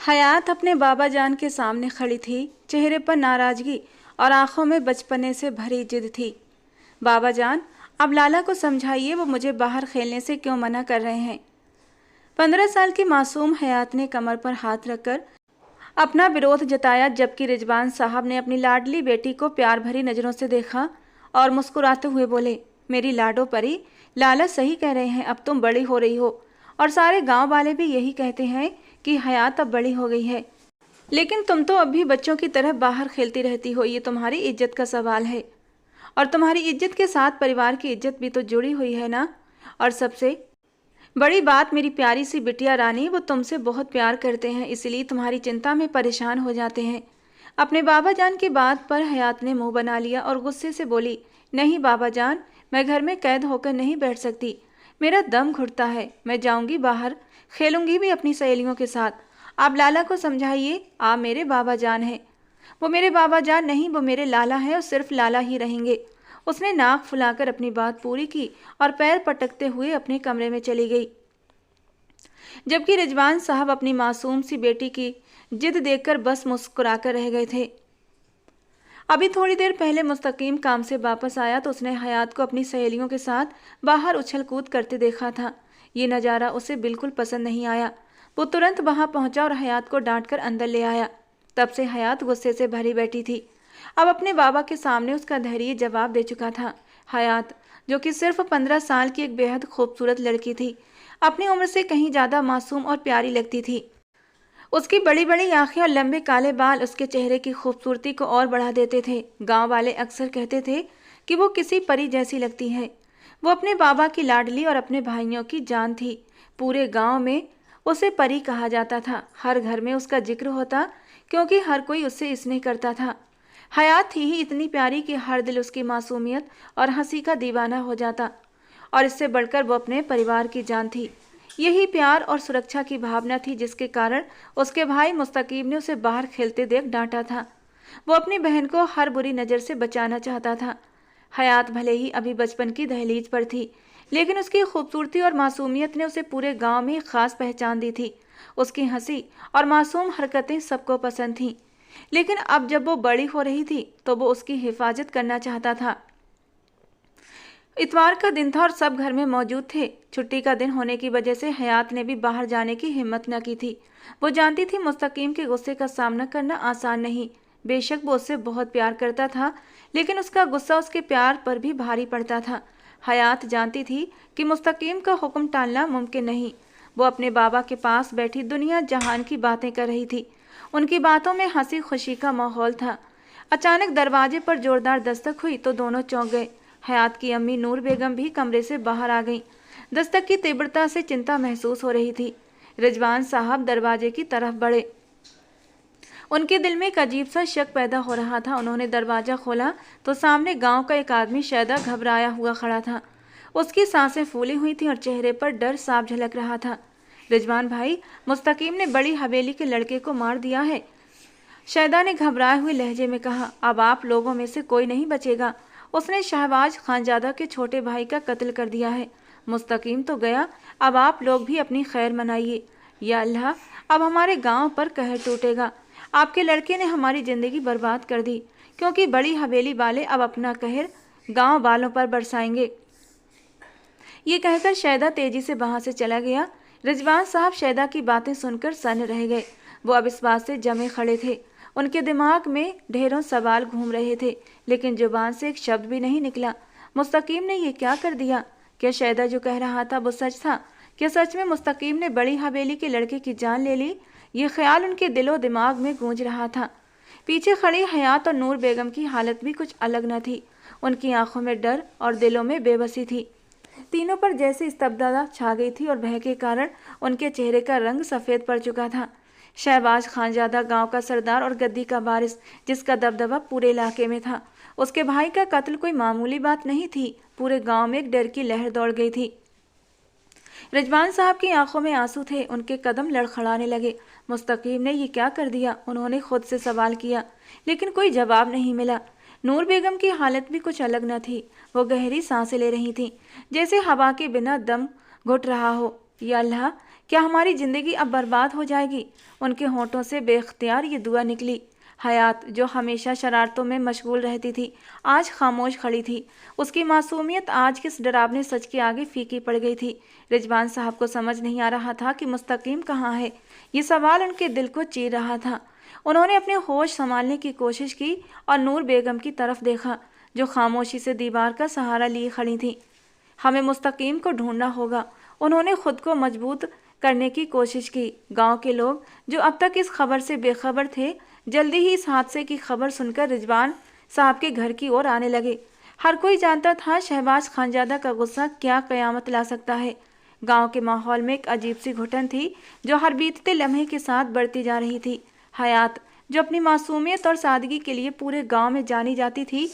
हयात अपने बाबा जान के सामने खड़ी थी। चेहरे पर नाराजगी और आंखों में बचपने से भरी जिद थी। बाबा जान, अब लाला को समझाइए, वो मुझे बाहर खेलने से क्यों मना कर रहे हैं। 15 साल की मासूम हयात ने कमर पर हाथ रखकर अपना विरोध जताया, जबकि रिजवान साहब ने अपनी लाडली बेटी को प्यार भरी नज़रों से देखा और मुस्कुराते हुए बोले, मेरी लाडो परी, लाला सही कह रहे हैं, अब तुम बड़ी हो रही हो और सारे गांव वाले भी यही कहते हैं कि हयात अब बड़ी हो गई है। लेकिन तुम तो अब भी बच्चों की तरह बाहर खेलती रहती हो। ये तुम्हारी इज्जत का सवाल है और तुम्हारी इज्जत के साथ परिवार की इज्जत भी तो जुड़ी हुई है ना। और सबसे बड़ी बात, मेरी प्यारी सी बिटिया रानी, वो तुमसे बहुत प्यार करते हैं, इसलिए तुम्हारी चिंता में परेशान हो जाते हैं। अपने बाबा जान की बात पर हयात ने मुंह बना लिया और गुस्से से बोली, नहीं बाबा जान, मैं घर में कैद होकर नहीं बैठ सकती। मेरा दम घुटता है, मैं जाऊंगी बाहर, खेलूंगी भी अपनी सहेलियों के साथ। आप लाला को समझाइए, आप मेरे बाबा जान हैं। वो मेरे बाबा जान नहीं, वो मेरे लाला हैं और सिर्फ लाला ही रहेंगे। उसने नाक फुलाकर अपनी बात पूरी की और पैर पटकते हुए अपने कमरे में चली गई, जबकि रिजवान साहब अपनी मासूम सी बेटी की जिद देखकर बस मुस्कुराकर रह गए थे। अभी थोड़ी देर पहले मुस्तकीम काम से वापस आया तो उसने हयात को अपनी सहेलियों के साथ बाहर उछल कूद करते देखा था। ये नज़ारा उसे बिल्कुल पसंद नहीं आया। वो तुरंत वहां पहुंचा और हयात को डांटकर अंदर ले आया। तब से हयात गुस्से से भरी बैठी थी। अब अपने बाबा के सामने उसका धैर्य जवाब दे चुका था। हयात, जो कि सिर्फ 15 साल की एक बेहद खूबसूरत लड़की थी, अपनी उम्र से कहीं ज़्यादा मासूम और प्यारी लगती थी। उसकी बड़ी बड़ी आंखें और लंबे काले बाल उसके चेहरे की खूबसूरती को और बढ़ा देते थे। गांव वाले अक्सर कहते थे कि वो किसी परी जैसी लगती है। वो अपने बाबा की लाडली और अपने भाइयों की जान थी। पूरे गांव में उसे परी कहा जाता था। हर घर में उसका जिक्र होता, क्योंकि हर कोई उससे स्नेह करता था। हयात थी ही इतनी प्यारी कि हर दिल उसकी मासूमियत और हंसी का दीवाना हो जाता, और इससे बढ़कर वो अपने परिवार की जान थी। यही प्यार और सुरक्षा की भावना थी जिसके कारण उसके भाई मुस्तकीम ने उसे बाहर खेलते देख डांटा था। वो अपनी बहन को हर बुरी नज़र से बचाना चाहता था। हयात भले ही अभी बचपन की दहलीज पर थी, लेकिन उसकी खूबसूरती और मासूमियत ने उसे पूरे गांव में खास पहचान दी थी। उसकी हंसी और मासूम हरकतें सबको पसंद थीं। लेकिन अब जब वो बड़ी हो रही थी तो वो उसकी हिफाजत करना चाहता था। इतवार का दिन था और सब घर में मौजूद थे। छुट्टी का दिन होने की वजह से हयात ने भी बाहर जाने की हिम्मत न की थी। वो जानती थी मुस्तकीम के गुस्से का सामना करना आसान नहीं। बेशक वो उससे बहुत प्यार करता था, लेकिन उसका गुस्सा उसके प्यार पर भी भारी पड़ता था। हयात जानती थी कि मुस्तकीम का हुक्म टालना मुमकिन नहीं। वो अपने बाबा के पास बैठी दुनिया जहान की बातें कर रही थी। उनकी बातों में हंसी खुशी का माहौल था। अचानक दरवाजे पर जोरदार दस्तक हुई तो दोनों चौंक गए। हयात की अम्मी नूर बेगम भी कमरे से बाहर आ गईं। दस्तक की तीव्रता से चिंता महसूस हो रही थी। रिजवान साहब दरवाजे की तरफ बढ़े। उनके दिल में एक अजीब सा शक पैदा हो रहा था। उन्होंने दरवाजा खोला तो सामने गांव का एक आदमी शैदा घबराया हुआ खड़ा था। उसकी सांसें फूली हुई थी और चेहरे पर डर साफ झलक रहा था। रिजवान भाई, मुस्तकीम ने बड़ी हवेली के लड़के को मार दिया है, शैदा ने घबराए हुए लहजे में कहा। अब आप लोगों में से कोई नहीं बचेगा। उसने शहबाज खानजादा के छोटे भाई का कत्ल कर दिया है। मुस्तकीम तो गया, अब आप लोग भी अपनी खैर मनाइए। या अल्लाह, अब हमारे गांव पर कहर टूटेगा। आपके लड़के ने हमारी ज़िंदगी बर्बाद कर दी, क्योंकि बड़ी हवेली वाले अब अपना कहर गांव वालों पर बरसाएंगे। ये कहकर शैदा तेजी से वहां से चला गया। रिजवान साहब शैदा की बातें सुनकर सन्न रह गए। वो अब इस बात से जमे खड़े थे। उनके दिमाग में ढेरों सवाल घूम रहे थे, लेकिन जुबान से एक शब्द भी नहीं निकला। मुस्तकीम ने ये क्या कर दिया? क्या शैदा जो कह रहा था वो सच था? क्या सच में मुस्तकीम ने बड़ी हवेली के लड़के की जान ले ली? ये ख्याल उनके दिलो दिमाग में गूंज रहा था। पीछे खड़ी हयात और नूर बेगम की हालत भी कुछ अलग न थी। उनकी आंखों में डर और दिलों में बेबसी थी। तीनों पर जैसे स्तब्धता छा गई थी और भय के कारण उनके चेहरे का रंग सफ़ेद पड़ चुका था। शहबाज खानजादा गांव का सरदार और गद्दी का वारिस, जिसका दबदबा पूरे इलाके में था। उसके भाई का कत्ल कोई मामूली बात नहीं थी। पूरे गांव में एक डर की लहर दौड़ गई थी। रिजवान साहब की आंखों में आंसू थे। उनके कदम लड़खड़ाने लगे। मुस्तकीम ने ये क्या कर दिया? उन्होंने खुद से सवाल किया, लेकिन कोई जवाब नहीं मिला। नूर बेगम की हालत भी कुछ अलग न थी। वो गहरी सांसें ले रही थी, जैसे हवा के बिना दम घुट रहा हो। या अल्लाह, क्या हमारी ज़िंदगी अब बर्बाद हो जाएगी? उनके होंठों से बेख्तियार ये दुआ निकली। हयात, जो हमेशा शरारतों में मशगूल रहती थी, आज खामोश खड़ी थी। उसकी मासूमियत आज किस डरावने सच के आगे फीकी पड़ गई थी। रिजवान साहब को समझ नहीं आ रहा था कि मुस्तकीम कहाँ है। ये सवाल उनके दिल को चीर रहा था। उन्होंने अपने होश संभालने की कोशिश की और नूर बेगम की तरफ देखा, जो खामोशी से दीवार का सहारा लिए खड़ी थी। हमें मुस्तकीम को ढूंढना होगा। उन्होंने खुद को मजबूत करने की कोशिश की। गांव के लोग, जो अब तक इस खबर से बेखबर थे, जल्दी ही इस हादसे की खबर सुनकर रिजवान साहब के घर की ओर आने लगे। हर कोई जानता था शहबाज खानजादा का गुस्सा क्या कयामत ला सकता है। गांव के माहौल में एक अजीब सी घुटन थी, जो हर बीतते लम्हे के साथ बढ़ती जा रही थी। हयात, जो अपनी मासूमियत और सादगी के लिए पूरे गांव में जानी जाती थी,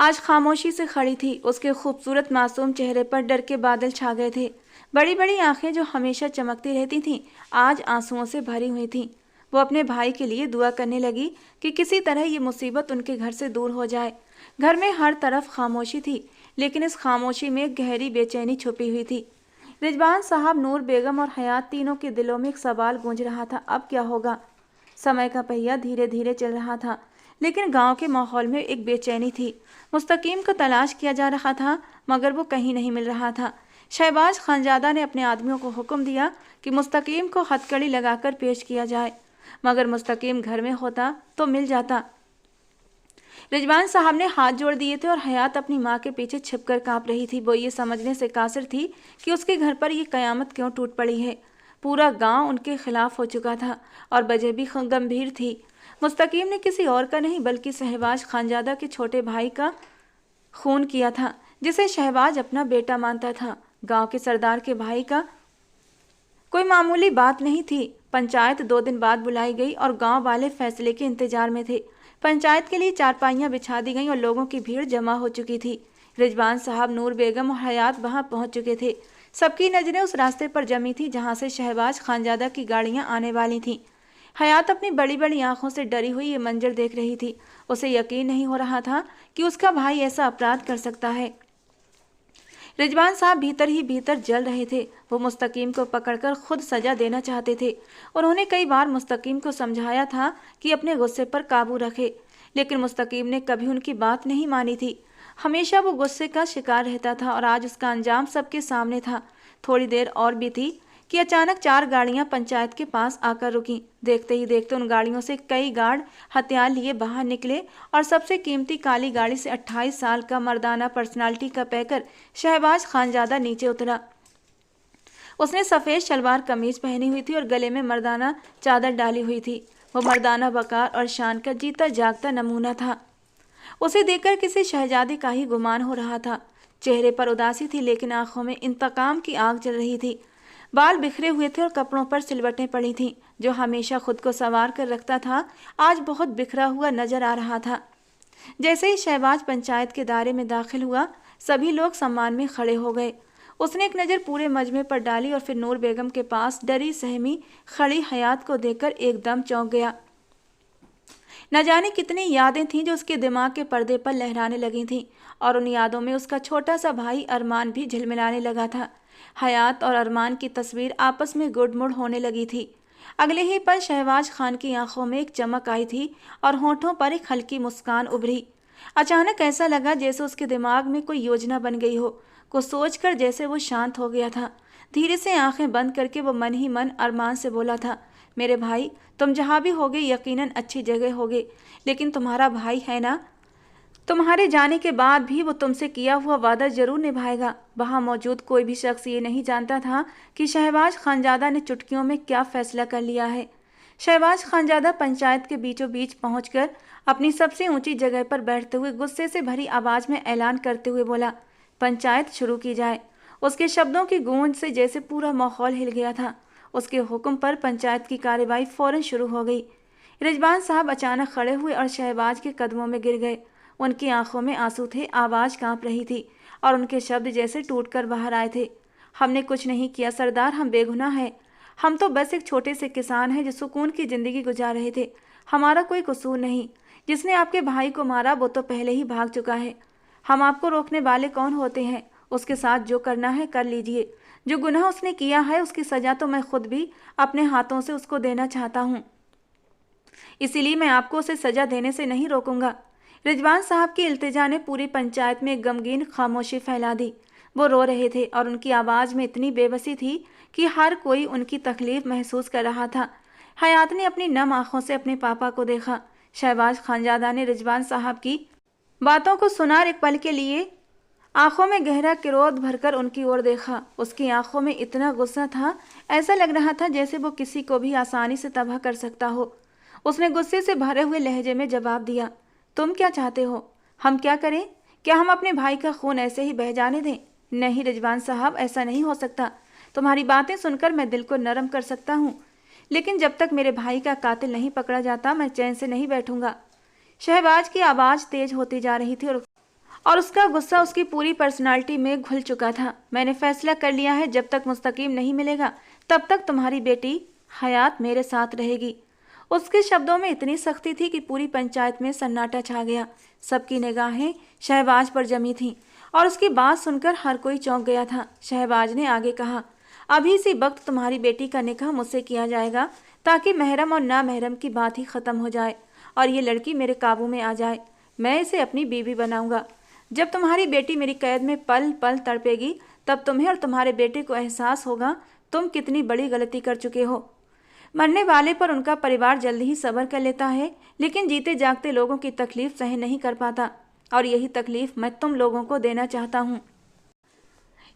आज खामोशी से खड़ी थी। उसके खूबसूरत मासूम चेहरे पर डर के बादल छा गए थे। बड़ी बड़ी आंखें, जो हमेशा चमकती रहती थीं, आज आंसुओं से भरी हुई थीं। वो अपने भाई के लिए दुआ करने लगी कि किसी तरह ये मुसीबत उनके घर से दूर हो जाए। घर में हर तरफ खामोशी थी, लेकिन इस खामोशी में गहरी बेचैनी छुपी हुई थी। रिजवान साहब, नूर बेगम और हयात, तीनों के दिलों में एक सवाल गूंज रहा था, अब क्या होगा? समय का पहिया धीरे धीरे चल रहा था, लेकिन गांव के माहौल में एक बेचैनी थी। मुस्तकीम को तलाश किया जा रहा था, मगर वो कहीं नहीं मिल रहा था। शहबाज खानजादा ने अपने आदमियों को हुक्म दिया कि मुस्तकीम को हथकड़ी लगाकर पेश किया जाए, मगर मुस्तकीम घर में होता तो मिल जाता। रिजवान साहब ने हाथ जोड़ दिए थे और हयात अपनी माँ के पीछे छिपकर कांप रही थी। वो ये समझने से कासिर थी कि उसके घर पर ये कयामत क्यों टूट पड़ी है। पूरा गांव उनके खिलाफ हो चुका था और वजह भी गंभीर थी। मुस्तकीम ने किसी और का नहीं, बल्कि शहबाज खानजादा के छोटे भाई का खून किया था, जिसे शहबाज अपना बेटा मानता था। गांव के सरदार के भाई का कोई मामूली बात नहीं थी। पंचायत 2 दिन बाद बुलाई गई और गांव वाले फैसले के इंतजार में थे। पंचायत के लिए चारपाइयां बिछा दी गईं और लोगों की भीड़ जमा हो चुकी थी। रिजवान साहब, नूर बेगम और हयात वहां पहुंच चुके थे। सबकी नजरें उस रास्ते पर जमी थी जहां से शहबाज खानजादा की गाड़ियां आने वाली थीं। हयात अपनी बड़ी बड़ी आंखों से डरी हुई ये मंजर देख रही थी। उसे यकीन नहीं हो रहा था कि उसका भाई ऐसा अपराध कर सकता है। रिजवान साहब भीतर ही भीतर जल रहे थे। वो मुस्तकीम को पकड़कर खुद सजा देना चाहते थे। उन्होंने कई बार मुस्तकीम को समझाया था कि अपने गुस्से पर काबू रखे, लेकिन मुस्तकीम ने कभी उनकी बात नहीं मानी थी। हमेशा वो गुस्से का शिकार रहता था और आज उसका अंजाम सबके सामने था। थोड़ी देर और भी थी कि अचानक 4 गाड़ियां पंचायत के पास आकर रुकीं। देखते ही देखते उन गाड़ियों से कई गार्ड हथियार लिए बाहर निकले और सबसे कीमती काली गाड़ी से 28 साल का मर्दाना पर्सनालिटी का पैकर शहबाज खानजादा नीचे उतरा। उसने सफ़ेद शलवार कमीज पहनी हुई थी और गले में मर्दाना चादर डाली हुई थी। वो मर्दाना वकार और शान का जीता जागता नमूना था। उसे देखकर किसी शहजादी का ही गुमान हो रहा था। चेहरे पर उदासी थी, लेकिन आंखों में इंतकाम की आग जल रही थी। बाल बिखरे हुए थे और कपड़ों पर सिलवटें पड़ी थीं। जो हमेशा खुद को संवार कर रखता था, आज बहुत बिखरा हुआ नजर आ रहा था। जैसे ही शहबाज पंचायत के दायरे में दाखिल हुआ, सभी लोग सम्मान में खड़े हो गए। उसने एक नज़र पूरे मजमे पर डाली और फिर नूर बेगम के पास डरी सहमी खड़ी हयात को देखकर एकदम चौंक गया। न जाने कितनी यादें थीं जो उसके दिमाग के पर्दे पर लहराने लगी थीं, और उन यादों में उसका छोटा सा भाई अरमान भी झिलमिलाने लगा था। हयात और अरमान की तस्वीर आपस में गुड़मुड़ होने लगी थी। अगले ही पल शहबाज खान की आंखों में एक चमक आई थी और होठों पर एक हल्की मुस्कान उभरी। अचानक ऐसा लगा जैसे उसके दिमाग में कोई योजना बन गई हो। कुछ सोचकर जैसे वो शांत हो गया था। धीरे से आंखें बंद करके वो मन ही मन अरमान से बोला था, मेरे भाई, तुम जहाँ भी होगे यकीनन अच्छी जगह होगे, लेकिन तुम्हारा भाई है ना, तुम्हारे जाने के बाद भी वो तुमसे किया हुआ वादा जरूर निभाएगा। वहाँ मौजूद कोई भी शख्स ये नहीं जानता था कि शहबाज खानजादा ने चुटकियों में क्या फैसला कर लिया है। शहबाज खानजादा पंचायत के बीचों बीच पहुंचकर अपनी सबसे ऊंची जगह पर बैठते हुए गुस्से से भरी आवाज में ऐलान करते हुए बोला, पंचायत शुरू की जाए। उसके शब्दों की गूंज से जैसे पूरा माहौल हिल गया था। उसके हुक्म पर पंचायत की कार्यवाही फौरन शुरू हो गई। रिजवान साहब अचानक खड़े हुए और शहबाज के कदमों में गिर गए। उनकी आंखों में आंसू थे, आवाज़ कांप रही थी और उनके शब्द जैसे टूटकर बाहर आए थे। हमने कुछ नहीं किया सरदार, हम बेगुनाह हैं। हम तो बस एक छोटे से किसान हैं जो सुकून की ज़िंदगी गुजार रहे थे। हमारा कोई कसूर नहीं। जिसने आपके भाई को मारा वो तो पहले ही भाग चुका है। हम आपको रोकने वाले कौन होते हैं? उसके साथ जो करना है कर लीजिए। जो गुनाह उसने किया है उसकी सजा तो मैं खुद भी अपने हाथों से उसको देना चाहता हूँ, इसीलिए मैं आपको उसे सजा देने से नहीं रोकूंगा। रिजवान साहब की इल्तिजा ने पूरी पंचायत में गमगीन खामोशी फैला दी। वो रो रहे थे और उनकी आवाज़ में इतनी बेबसी थी कि हर कोई उनकी तकलीफ महसूस कर रहा था। हयात ने अपनी नम आंखों से अपने पापा को देखा। शहबाज खानजादा ने रिजवान साहब की बातों को सुना और एक पल के लिए आंखों में गहरा क्रोध भरकर उनकी ओर देखा। उसकी आंखों में इतना गुस्सा था, ऐसा लग रहा था जैसे वो किसी को भी आसानी से तबाह कर सकता हो। उसने गुस्से से भरे हुए लहजे में जवाब दिया, तुम क्या चाहते हो? हम क्या करें? क्या हम अपने भाई का खून ऐसे ही बह जाने दें? नहीं रिजवान साहब, ऐसा नहीं हो सकता। तुम्हारी बातें सुनकर मैं दिल को नरम कर सकता हूँ, लेकिन जब तक मेरे भाई का कातिल नहीं पकड़ा जाता मैं चैन से नहीं बैठूंगा। शहबाज की आवाज़ तेज होती जा रही थी और उसका गुस्सा उसकी पूरी पर्सनालिटी में घुल चुका था। मैंने फैसला कर लिया है, जब तक मुस्तकीम नहीं मिलेगा तब तक तुम्हारी बेटी हयात मेरे साथ रहेगी। उसके शब्दों में इतनी सख्ती थी कि पूरी पंचायत में सन्नाटा छा गया। सबकी निगाहें शहबाज पर जमी थीं और उसकी बात सुनकर हर कोई चौंक गया था। शहबाज ने आगे कहा, अभी इसी वक्त तुम्हारी बेटी का निकाह मुझसे किया जाएगा ताकि महरम और ना महरम की बात ही ख़त्म हो जाए और ये लड़की मेरे काबू में आ जाए। मैं इसे अपनी बीवी बनाऊंगा। जब तुम्हारी बेटी मेरी कैद में पल पल तड़पेगी तब तुम्हें और तुम्हारे बेटे को एहसास होगा तुम कितनी बड़ी गलती कर चुके हो। मरने वाले पर उनका परिवार जल्दी ही सब्र कर लेता है, लेकिन जीते जागते लोगों की तकलीफ सहन नहीं कर पाता, और यही तकलीफ मैं तुम लोगों को देना चाहता हूँ।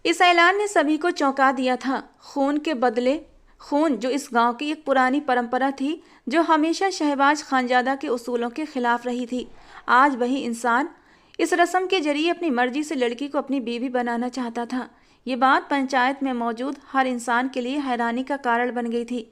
इस ऐलान ने सभी को चौंका दिया था। खून के बदले खून, जो इस गांव की एक पुरानी परंपरा थी जो हमेशा शहबाज खानजादा के उसूलों के खिलाफ रही थी, आज वही इंसान इस रस्म के जरिए अपनी मर्जी से लड़की को अपनी बीवी बनाना चाहता था। ये बात पंचायत में मौजूद हर इंसान के लिए हैरानी का कारण बन गई थी।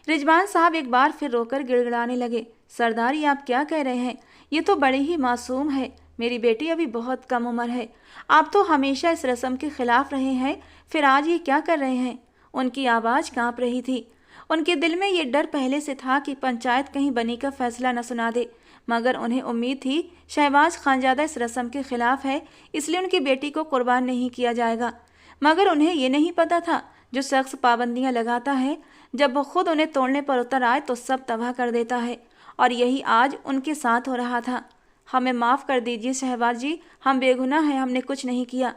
रिजवान साहब एक बार फिर रोकर गिड़गिड़ाने लगे, सरदार ये आप क्या कह रहे हैं? ये तो बड़ी ही मासूम है। मेरी बेटी अभी बहुत कम उम्र है। आप तो हमेशा इस रस्म के खिलाफ रहे हैं, फिर आज ये क्या कर रहे हैं? उनकी आवाज़ कांप रही थी। उनके दिल में ये डर पहले से था कि पंचायत कहीं बनी का फैसला न सुना दे, मगर उन्हें उम्मीद थी शहबाज खानजादा इस रस्म के खिलाफ है, इसलिए उनकी बेटी को कुर्बान नहीं किया जाएगा। मगर उन्हें ये नहीं पता था जो शख्स पाबंदियां लगाता है, जब वो खुद उन्हें तोड़ने पर उतर आए तो सब तबाह कर देता है, और यही आज उनके साथ हो रहा था। हमें माफ़ कर दीजिए शहबाज जी, हम बेगुनाह हैं, हमने कुछ नहीं किया।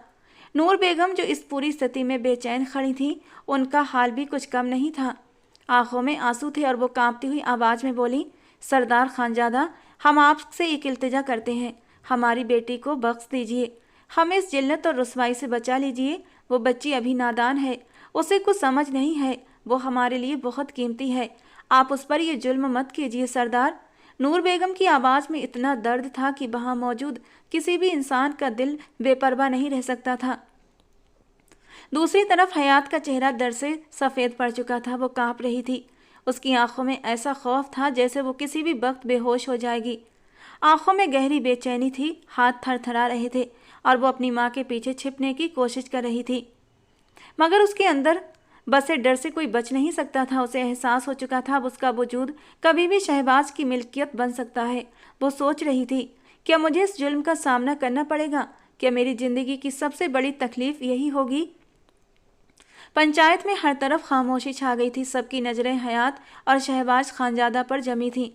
नूर बेगम जो इस पूरी स्थिति में बेचैन खड़ी थी, उनका हाल भी कुछ कम नहीं था। आंखों में आंसू थे और वो कांपती हुई आवाज़ में बोली, सरदार खानजादा, हम आपसे एक इल्तिजा करते हैं, हमारी बेटी को बख्श दीजिए, हमें इस जिल्लत और रुसवाई से बचा लीजिए। वो बच्ची अभी नादान है, उसे कुछ समझ नहीं है, वो हमारे लिए बहुत कीमती है, आप उस पर ये जुल्म मत कीजिए सरदार। नूर बेगम की आवाज़ में इतना दर्द था कि वहाँ मौजूद किसी भी इंसान का दिल बेपरवाह नहीं रह सकता था। दूसरी तरफ हयात का चेहरा दर्द से सफ़ेद पड़ चुका था। वो कांप रही थी। उसकी आंखों में ऐसा खौफ था जैसे वो किसी भी वक्त बेहोश हो जाएगी। आंखों में गहरी बेचैनी थी, हाथ थरथरा रहे थे और वो अपनी माँ के पीछे छिपने की कोशिश कर रही थी, मगर उसके अंदर बसे डर से कोई बच नहीं सकता था। उसे एहसास हो चुका था अब उसका वजूद कभी भी शहबाज की मिल्कियत बन सकता है। वो सोच रही थी, क्या मुझे इस जुल्म का सामना करना पड़ेगा? क्या मेरी ज़िंदगी की सबसे बड़ी तकलीफ़ यही होगी? पंचायत में हर तरफ खामोशी छा गई थी। सबकी नज़रें हयात और शहबाज खानजादा पर जमी थीं।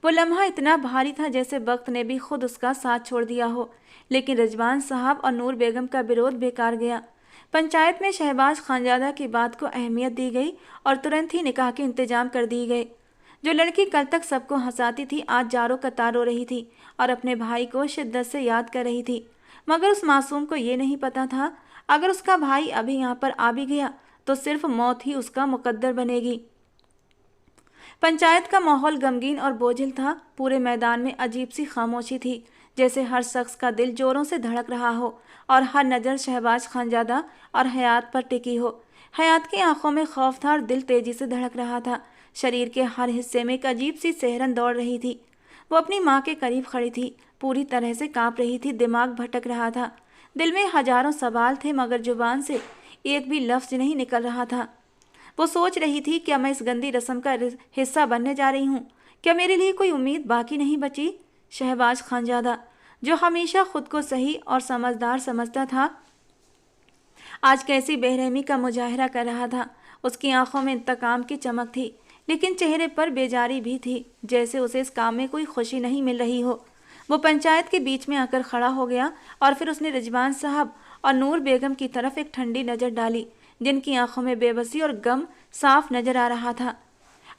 वो लम्हा इतना भारी था जैसे वक्त ने भी खुद उसका साथ छोड़ दिया हो, लेकिन रिजवान साहब और नूर बेगम का विरोध बेकार गया। पंचायत में शहबाज खानजादा की बात को अहमियत दी गई और तुरंत ही निकाह के इंतजाम कर दिए गए। जो लड़की कल तक सबको हंसाती थी, आज जारो कतार रो रही थी और अपने भाई को शिद्दत से याद कर रही थी। मगर उस मासूम को ये नहीं पता था, अगर उसका भाई अभी यहाँ पर आ भी गया तो सिर्फ मौत ही उसका मुकद्दर बनेगी। पंचायत का माहौल गमगीन और बोझिल था। पूरे मैदान में अजीब सी खामोशी थी, जैसे हर शख्स का दिल जोरों से धड़क रहा हो और हर नज़र शहबाज खानजादा और हयात पर टिकी हो। हयात की आंखों में खौफ था और दिल तेजी से धड़क रहा था। शरीर के हर हिस्से में एक अजीब सी सिहरन दौड़ रही थी। वो अपनी माँ के करीब खड़ी थी, पूरी तरह से कांप रही थी, दिमाग भटक रहा था। दिल में हजारों सवाल थे, मगर जुबान से एक भी लफ्ज़ नहीं निकल रहा था। वो सोच रही थी, क्या मैं इस गंदी रस्म का हिस्सा बनने जा रही हूँ? क्या मेरे लिए कोई उम्मीद बाकी नहीं बची? शहबाज खानजादा, जो हमेशा खुद को सही और समझदार समझता था, आज कैसी बेरहमी का मुजाहरा कर रहा था। उसकी आंखों में इंतकाम की चमक थी, लेकिन चेहरे पर बेजारी भी थी, जैसे उसे इस काम में कोई खुशी नहीं मिल रही हो। वो पंचायत के बीच में आकर खड़ा हो गया और फिर उसने रिजवान साहब और नूर बेगम की तरफ एक ठंडी नज़र डाली, जिनकी आंखों में बेबसी और गम साफ नजर आ रहा था।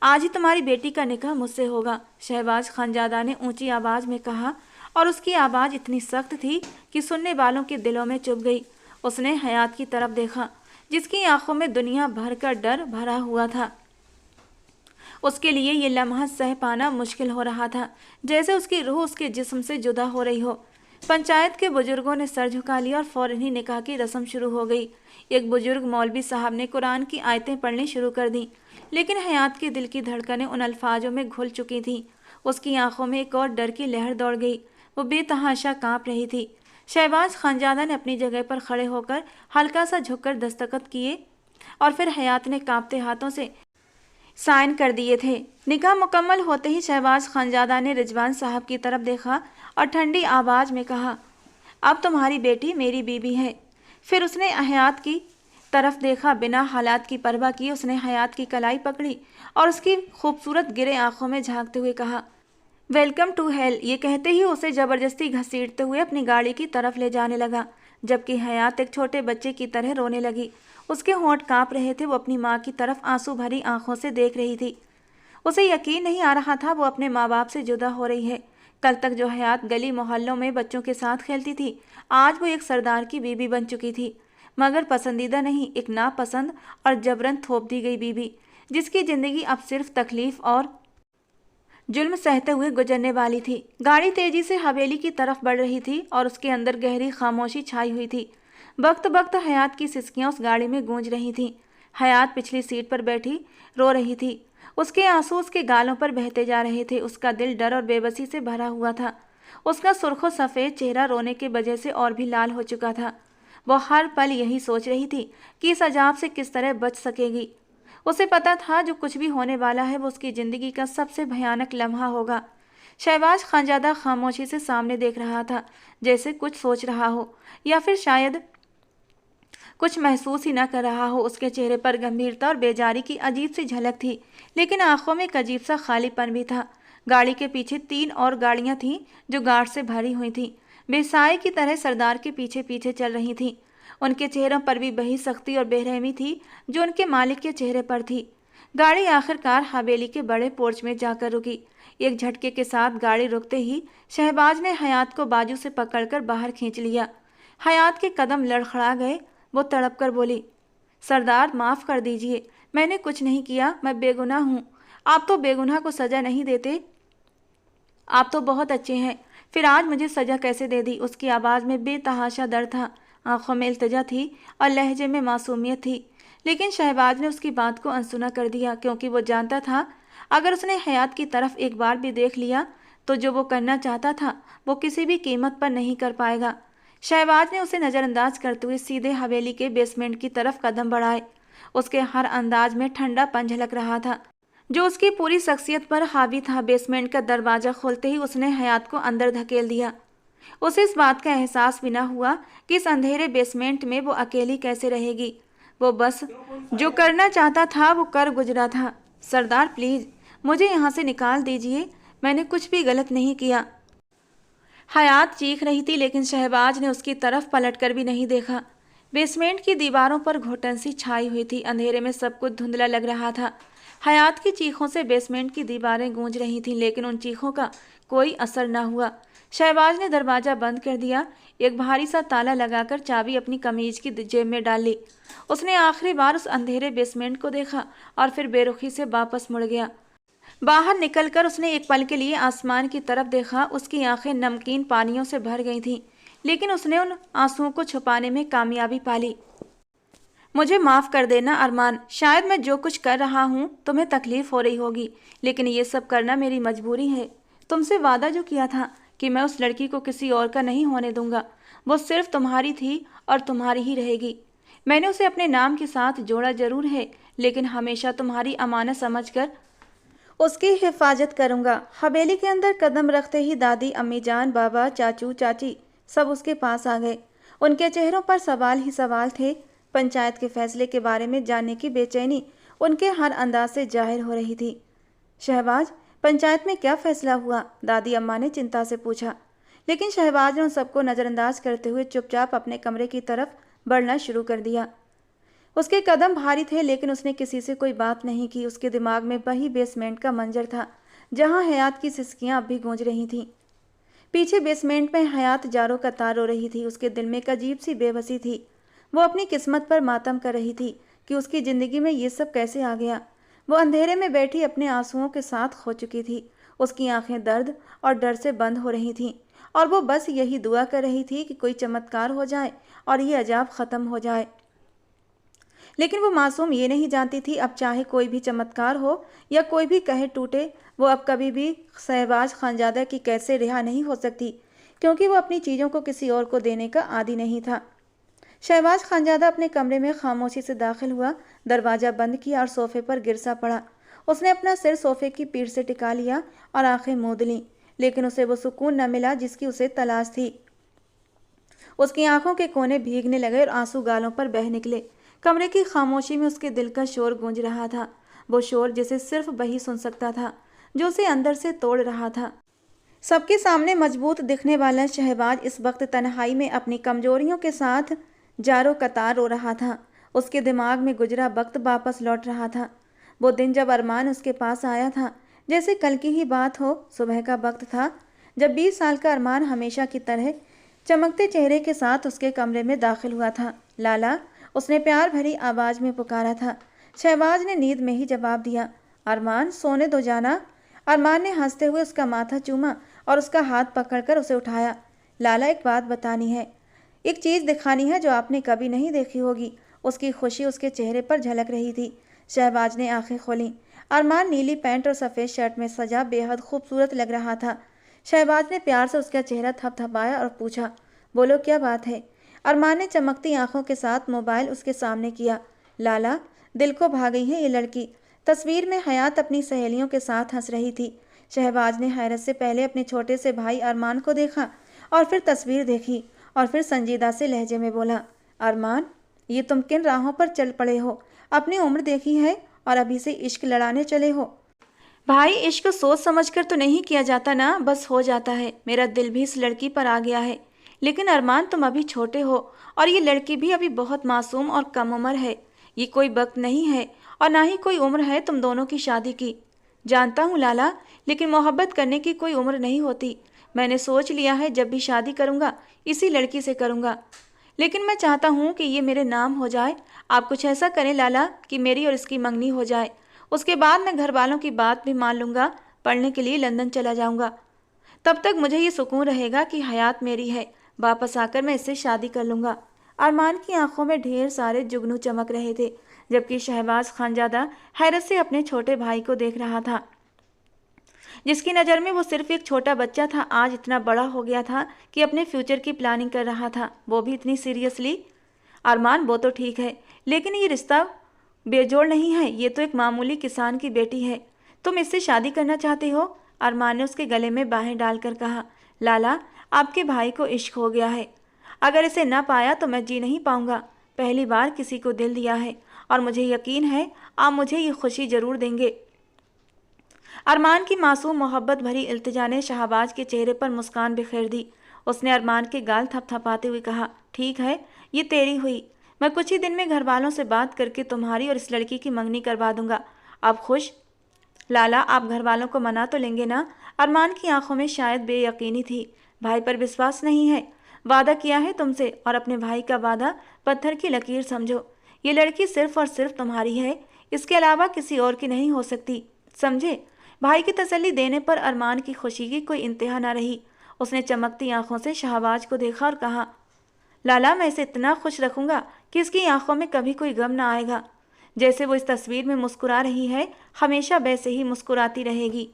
आज ही तुम्हारी बेटी का निकाह मुझसे होगा, शहबाज खानजादा ने ऊंची आवाज में कहा, और उसकी आवाज़ इतनी सख्त थी कि सुनने वालों के दिलों में चुभ गई। उसने हयात की तरफ देखा, जिसकी आंखों में दुनिया भर का डर भरा हुआ था। उसके लिए ये लम्हा सह पाना मुश्किल हो रहा था, जैसे उसकी रूह उसके जिस्म से जुदा हो रही हो। पंचायत के बुजुर्गों ने सर झुका लिया और फौरन ही निकाह की रस्म शुरू हो गई। एक बुजुर्ग मौलवी साहब ने कुरान की आयतें पढ़नी शुरू कर दी, लेकिन हयात के दिल की धड़कनें उन अल्फाजों में घुल चुकी थीं। उसकी आंखों में एक और डर की लहर दौड़ गई। वो बेतहाशा कांप रही थी। शहबाज खानजादा ने अपनी जगह पर खड़े होकर हल्का सा झुककर दस्तखत किए और फिर हयात ने कांपते हाथों से साइन कर दिए थे। निकाह मुकम्मल होते ही शहबाज खानजादा ने रिजवान साहब की तरफ देखा और ठंडी आवाज़ में कहा, अब तुम्हारी बेटी मेरी बीबी है। फिर उसने हयात की तरफ देखा। बिना हालात की परवाह किए उसने हयात की कलाई पकड़ी और उसकी खूबसूरत गिरे आंखों में झांकते हुए कहा, वेलकम टू हेल। ये कहते ही उसे ज़बरदस्ती घसीटते हुए अपनी गाड़ी की तरफ ले जाने लगा, जबकि हयात एक छोटे बच्चे की तरह रोने लगी। उसके होंठ कांप रहे थे। वो अपनी माँ की तरफ आंसू भरी आंखों से देख रही थी। उसे यकीन नहीं आ रहा था वो अपने माँ बाप से जुदा हो रही है। कल तक जो हयात गली मोहल्लों में बच्चों के साथ खेलती थी, आज वो एक सरदार की बीबी बन चुकी थी, मगर पसंदीदा नहीं, एक नापसंद और जबरन थोप दी गई बीबी, जिसकी ज़िंदगी अब सिर्फ तकलीफ और जुल्म सहते हुए गुजरने वाली थी। गाड़ी तेजी से हवेली की तरफ बढ़ रही थी और उसके अंदर गहरी खामोशी छाई हुई थी। वक्त वक्त हयात की सिसकियां उस गाड़ी में गूंज रही थीं। हयात पिछली सीट पर बैठी रो रही थी। उसके आंसू उसके गालों पर बहते जा रहे थे। उसका दिल डर और बेबसी से भरा हुआ था। उसका सुर्खो सफ़ेद चेहरा रोने की वजह से और भी लाल हो चुका था। वो हर पल यही सोच रही थी कि इस अजाब से किस तरह बच सकेगी। उसे पता था जो कुछ भी होने वाला है वो उसकी ज़िंदगी का सबसे भयानक लम्हा होगा। शहबाज खानजादा खामोशी से सामने देख रहा था, जैसे कुछ सोच रहा हो या फिर शायद कुछ महसूस ही न कर रहा हो। उसके चेहरे पर गंभीरता और बेजारी की अजीब सी झलक थी, लेकिन आंखों में एक अजीब सा खालीपन भी था। गाड़ी के पीछे 3 और गाड़ियां थीं जो गार्ड से भरी हुई थीं, बेसाए की तरह सरदार के पीछे पीछे चल रही थीं। उनके चेहरों पर भी वही सख्ती और बेरहमी थी जो उनके मालिक के चेहरे पर थी। गाड़ी आखिरकार हवेली के बड़े पोर्च में जाकर रुकी। एक झटके के साथ गाड़ी रुकते ही शहबाज ने हयात को बाजू से पकड़कर बाहर खींच लिया। हयात के कदम लड़खड़ा गए। वो तड़प कर बोली, सरदार माफ़ कर दीजिए, मैंने कुछ नहीं किया, मैं बेगुनाह हूँ। आप तो बेगुनाह को सज़ा नहीं देते, आप तो बहुत अच्छे हैं, फिर आज मुझे सज़ा कैसे दे दी। उसकी आवाज़ में बेतहाशा दर्द था, आंखों में इल्तिजा थी और लहजे में मासूमियत थी। लेकिन शहबाज ने उसकी बात को अनसुना कर दिया, क्योंकि वो जानता था अगर उसने हयात की तरफ एक बार भी देख लिया तो जो वो करना चाहता था वो किसी भी कीमत पर नहीं कर पाएगा। शहबाज ने उसे नज़रअंदाज करते हुए सीधे हवेली के बेसमेंट की तरफ कदम बढ़ाए। उसके हर अंदाज में ठंडापन झलक रहा था जो उसकी पूरी शख्सियत पर हावी था। बेसमेंट का दरवाज़ा खोलते ही उसने हयात को अंदर धकेल दिया। उसे इस बात का एहसास भी न हुआ कि इस अंधेरे बेसमेंट में वो अकेली कैसे रहेगी। वो बस जो करना चाहता था वो कर गुजरा था। सरदार प्लीज़ मुझे यहाँ से निकाल दीजिए, मैंने कुछ भी गलत नहीं किया। हयात चीख रही थी, लेकिन शहबाज ने उसकी तरफ पलटकर भी नहीं देखा। बेसमेंट की दीवारों पर घुटन सी छाई हुई थी। अंधेरे में सब कुछ धुंधला लग रहा था। हयात की चीखों से बेसमेंट की दीवारें गूंज रही थीं, लेकिन उन चीखों का कोई असर न हुआ। शहबाज ने दरवाज़ा बंद कर दिया। एक भारी सा ताला लगाकर चाबी अपनी कमीज की जेब में डाल ली। उसने आखिरी बार उस अंधेरे बेसमेंट को देखा और फिर बेरुखी से वापस मुड़ गया। बाहर निकलकर उसने एक पल के लिए आसमान की तरफ देखा। उसकी आंखें नमकीन पानियों से भर गई थीं, लेकिन उसने उन आंसुओं को छुपाने में कामयाबी पा ली। मुझे माफ़ कर देना अरमान, शायद मैं जो कुछ कर रहा हूँ तुम्हें तकलीफ़ हो रही होगी, लेकिन ये सब करना मेरी मजबूरी है। तुमसे वादा जो किया था कि मैं उस लड़की को किसी और का नहीं होने दूंगा, वो सिर्फ तुम्हारी थी और तुम्हारी ही रहेगी। मैंने उसे अपने नाम के साथ जोड़ा जरूर है, लेकिन हमेशा तुम्हारी अमानत समझकर उसकी हिफाजत करूंगा। हवेली के अंदर कदम रखते ही दादी, अम्मी जान, बाबा, चाचू, चाची सब उसके पास आ गए। उनके चेहरों पर सवाल ही सवाल थे। पंचायत के फैसले के बारे में जानने की बेचैनी उनके हर अंदाज से जाहिर हो रही थी। शहबाज, पंचायत में क्या फैसला हुआ? दादी अम्मा ने चिंता से पूछा। लेकिन शहबाज ने उन सबको नज़रअंदाज करते हुए चुपचाप अपने कमरे की तरफ बढ़ना शुरू कर दिया। उसके कदम भारी थे, लेकिन उसने किसी से कोई बात नहीं की। उसके दिमाग में वही बेसमेंट का मंजर था जहां हयात की सिसकियां अब भी गूंज रही थीं। पीछे बेसमेंट में हयात जारो कतार रो रही थी। उसके दिल में एक अजीब सी बेबसी थी। वो अपनी किस्मत पर मातम कर रही थी कि उसकी ज़िंदगी में ये सब कैसे आ गया। वो अंधेरे में बैठी अपने आंसुओं के साथ खो चुकी थी। उसकी आंखें दर्द और डर से बंद हो रही थीं और वो बस यही दुआ कर रही थी कि कोई चमत्कार हो जाए और ये अजाब ख़त्म हो जाए। लेकिन वो मासूम ये नहीं जानती थी, अब चाहे कोई भी चमत्कार हो या कोई भी कहे टूटे, वो अब कभी भी शहबाज खानजादा की कैसे रिहा नहीं हो सकती, क्योंकि वो अपनी चीज़ों को किसी और को देने का आदी नहीं था। शहबाज खानजादा अपने कमरे में खामोशी से दाखिल हुआ, दरवाज़ा बंद किया और सोफे पर गिर सा पड़ा। उसने अपना सिर सोफे की पीठ से टिका लिया और आंखें मूंद लीं, लेकिन उसे वो सुकून न मिला जिसकी उसे तलाश थी। उसकी आंखों के कोने भीगने लगे और आंसू गालों पर बह निकले। कमरे की खामोशी में उसके दिल का शोर गूंज रहा था, वो शोर जिसे सिर्फ वही सुन सकता था, जो उसे अंदर से तोड़ रहा था। सबके सामने मजबूत दिखने वाला शहबाज इस वक्त तन्हाई में अपनी कमजोरियों के साथ जारो कतार रो रहा था। उसके दिमाग में गुजरा वक्त वापस लौट रहा था। वो दिन जब अरमान उसके पास आया था, जैसे कल की ही बात हो। सुबह का वक्त था जब 20 साल का अरमान हमेशा की तरह चमकते चेहरे के साथ उसके कमरे में दाखिल हुआ था। लाला, उसने प्यार भरी आवाज़ में पुकारा था। शहबाज ने नींद में ही जवाब दिया, अरमान, सोने दो जाना। अरमान ने हंसते हुए उसका माथा चूमा और उसका हाथ पकड़कर उसे उठाया। लाला, एक बात बतानी है, एक चीज़ दिखानी है जो आपने कभी नहीं देखी होगी। उसकी खुशी उसके चेहरे पर झलक रही थी। शहबाज ने आंखें खोलीं। अरमान नीली पैंट और सफ़ेद शर्ट में सजा बेहद खूबसूरत लग रहा था। शहबाज ने प्यार से उसका चेहरा थपथपाया और पूछा, बोलो क्या बात है? अरमान ने चमकती आंखों के साथ मोबाइल उसके सामने किया। लाला, दिल को भा गई है ये लड़की। तस्वीर में हयात अपनी सहेलियों के साथ हंस रही थी। शहबाज ने हैरत से पहले अपने छोटे से भाई अरमान को देखा और फिर तस्वीर देखी और फिर संजीदा से लहजे में बोला, अरमान, ये तुम किन राहों पर चल पड़े हो? अपनी उम्र देखी है और अभी से इश्क लड़ाने चले हो? भाई, इश्क सोच समझकर तो नहीं किया जाता ना, बस हो जाता है। मेरा दिल भी इस लड़की पर आ गया है। लेकिन अरमान, तुम अभी छोटे हो और ये लड़की भी अभी बहुत मासूम और कम उम्र है। ये कोई वक्त नहीं है और ना ही कोई उम्र है तुम दोनों की शादी की। जानता हूँ लाला, लेकिन मोहब्बत करने की कोई उम्र नहीं होती। मैंने सोच लिया है जब भी शादी करूँगा इसी लड़की से करूँगा। लेकिन मैं चाहता हूँ कि ये मेरे नाम हो जाए। आप कुछ ऐसा करें लाला कि मेरी और इसकी मंगनी हो जाए। उसके बाद मैं घर वालों की बात भी मान लूँगा, पढ़ने के लिए लंदन चला जाऊँगा। तब तक मुझे ये सुकून रहेगा कि हयात मेरी है। वापस आकर मैं इससे शादी कर लूँगा। अरमान की आंखों में ढेर सारे जुगनू चमक रहे थे, जबकि शहबाज खानजादा हैरत से अपने छोटे भाई को देख रहा था, जिसकी नज़र में वो सिर्फ एक छोटा बच्चा था, आज इतना बड़ा हो गया था कि अपने फ्यूचर की प्लानिंग कर रहा था, वो भी इतनी सीरियसली। अरमान, वो तो ठीक है, लेकिन ये रिश्ता बेजोड़ नहीं है। ये तो एक मामूली किसान की बेटी है। तुम इससे शादी करना चाहते हो? अरमान ने उसके गले में बाहें डालकर कहा, लाला, आपके भाई को इश्क हो गया है। अगर इसे न पाया तो मैं जी नहीं पाऊंगा। पहली बार किसी को दिल दिया है और मुझे यकीन है आप मुझे ये खुशी ज़रूर देंगे। अरमान की मासूम मोहब्बत भरी इल्तिजा ने शहबाज के चेहरे पर मुस्कान बिखेर दी। उसने अरमान के गाल थपथपाते हुए कहा, ठीक है, ये तेरी हुई। मैं कुछ ही दिन में घर वालों से बात करके तुम्हारी और इस लड़की की मंगनी करवा दूंगा। आप खुश? लाला, आप घर वालों को मना तो लेंगे ना? अरमान की आंखों में शायद बेयकीनी थी। भाई पर विश्वास नहीं है? वादा किया है तुमसे और अपने भाई का वादा पत्थर की लकीर समझो। ये लड़की सिर्फ और सिर्फ तुम्हारी है, इसके अलावा किसी और की नहीं हो सकती, समझे? भाई की तसल्ली देने पर अरमान की खुशी की कोई इंतहा न रही। उसने चमकती आंखों से शहबाज को देखा और कहा, लाला, मैं इसे इतना खुश रखूंगा कि इसकी आंखों में कभी कोई गम ना आएगा। जैसे वो इस तस्वीर में मुस्कुरा रही है, हमेशा वैसे ही मुस्कुराती रहेगी।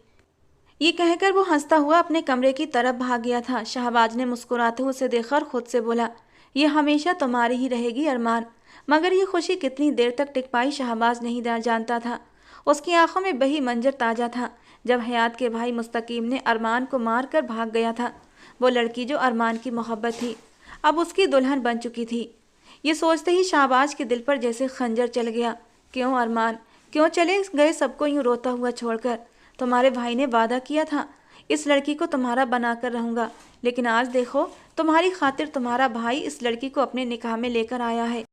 ये कहकर वो हंसता हुआ अपने कमरे की तरफ भाग गया था। शहबाज ने मुस्कुराते हुए उसे देखा और खुद से बोला, ये हमेशा तुम्हारी ही रहेगी अरमान। मगर ये खुशी कितनी देर तक टिक पाई शहबाज नहीं जानता था। उसकी आंखों में वही मंजर ताज़ा था जब हयात के भाई मुस्तकीम ने अरमान को मार कर भाग गया था। वो लड़की जो अरमान की मोहब्बत थी अब उसकी दुल्हन बन चुकी थी। ये सोचते ही शाहबाज के दिल पर जैसे खंजर चल गया। क्यों अरमान, क्यों चले गए सबको यूं रोता हुआ छोड़कर? तुम्हारे भाई ने वादा किया था इस लड़की को तुम्हारा बनाकर रहूंगा, लेकिन आज देखो तुम्हारी खातिर तुम्हारा भाई इस लड़की को अपने निकाह में लेकर आया है।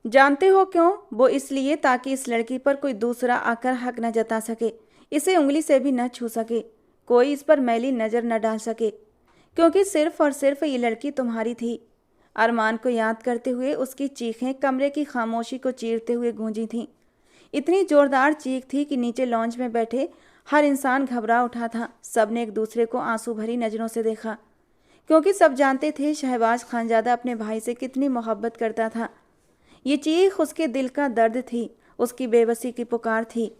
जानते हो क्यों? वो इसलिए ताकि इस लड़की पर कोई दूसरा आकर हक न जता सके, इसे उंगली से भी न छू सके, कोई इस पर मैली नज़र न डाल सके, क्योंकि सिर्फ और सिर्फ ये लड़की तुम्हारी थी। अरमान को याद करते हुए उसकी चीखें कमरे की खामोशी को चीरते हुए गूंजी थीं। इतनी जोरदार चीख थी कि नीचे लॉन्च में बैठे हर इंसान घबरा उठा था। सब ने एक दूसरे को आंसू भरी नज़रों से देखा, क्योंकि सब जानते थे शहबाज खानजादा अपने भाई से कितनी मोहब्बत करता था। ये चीख उसके दिल का दर्द थी, उसकी बेबसी की पुकार थी।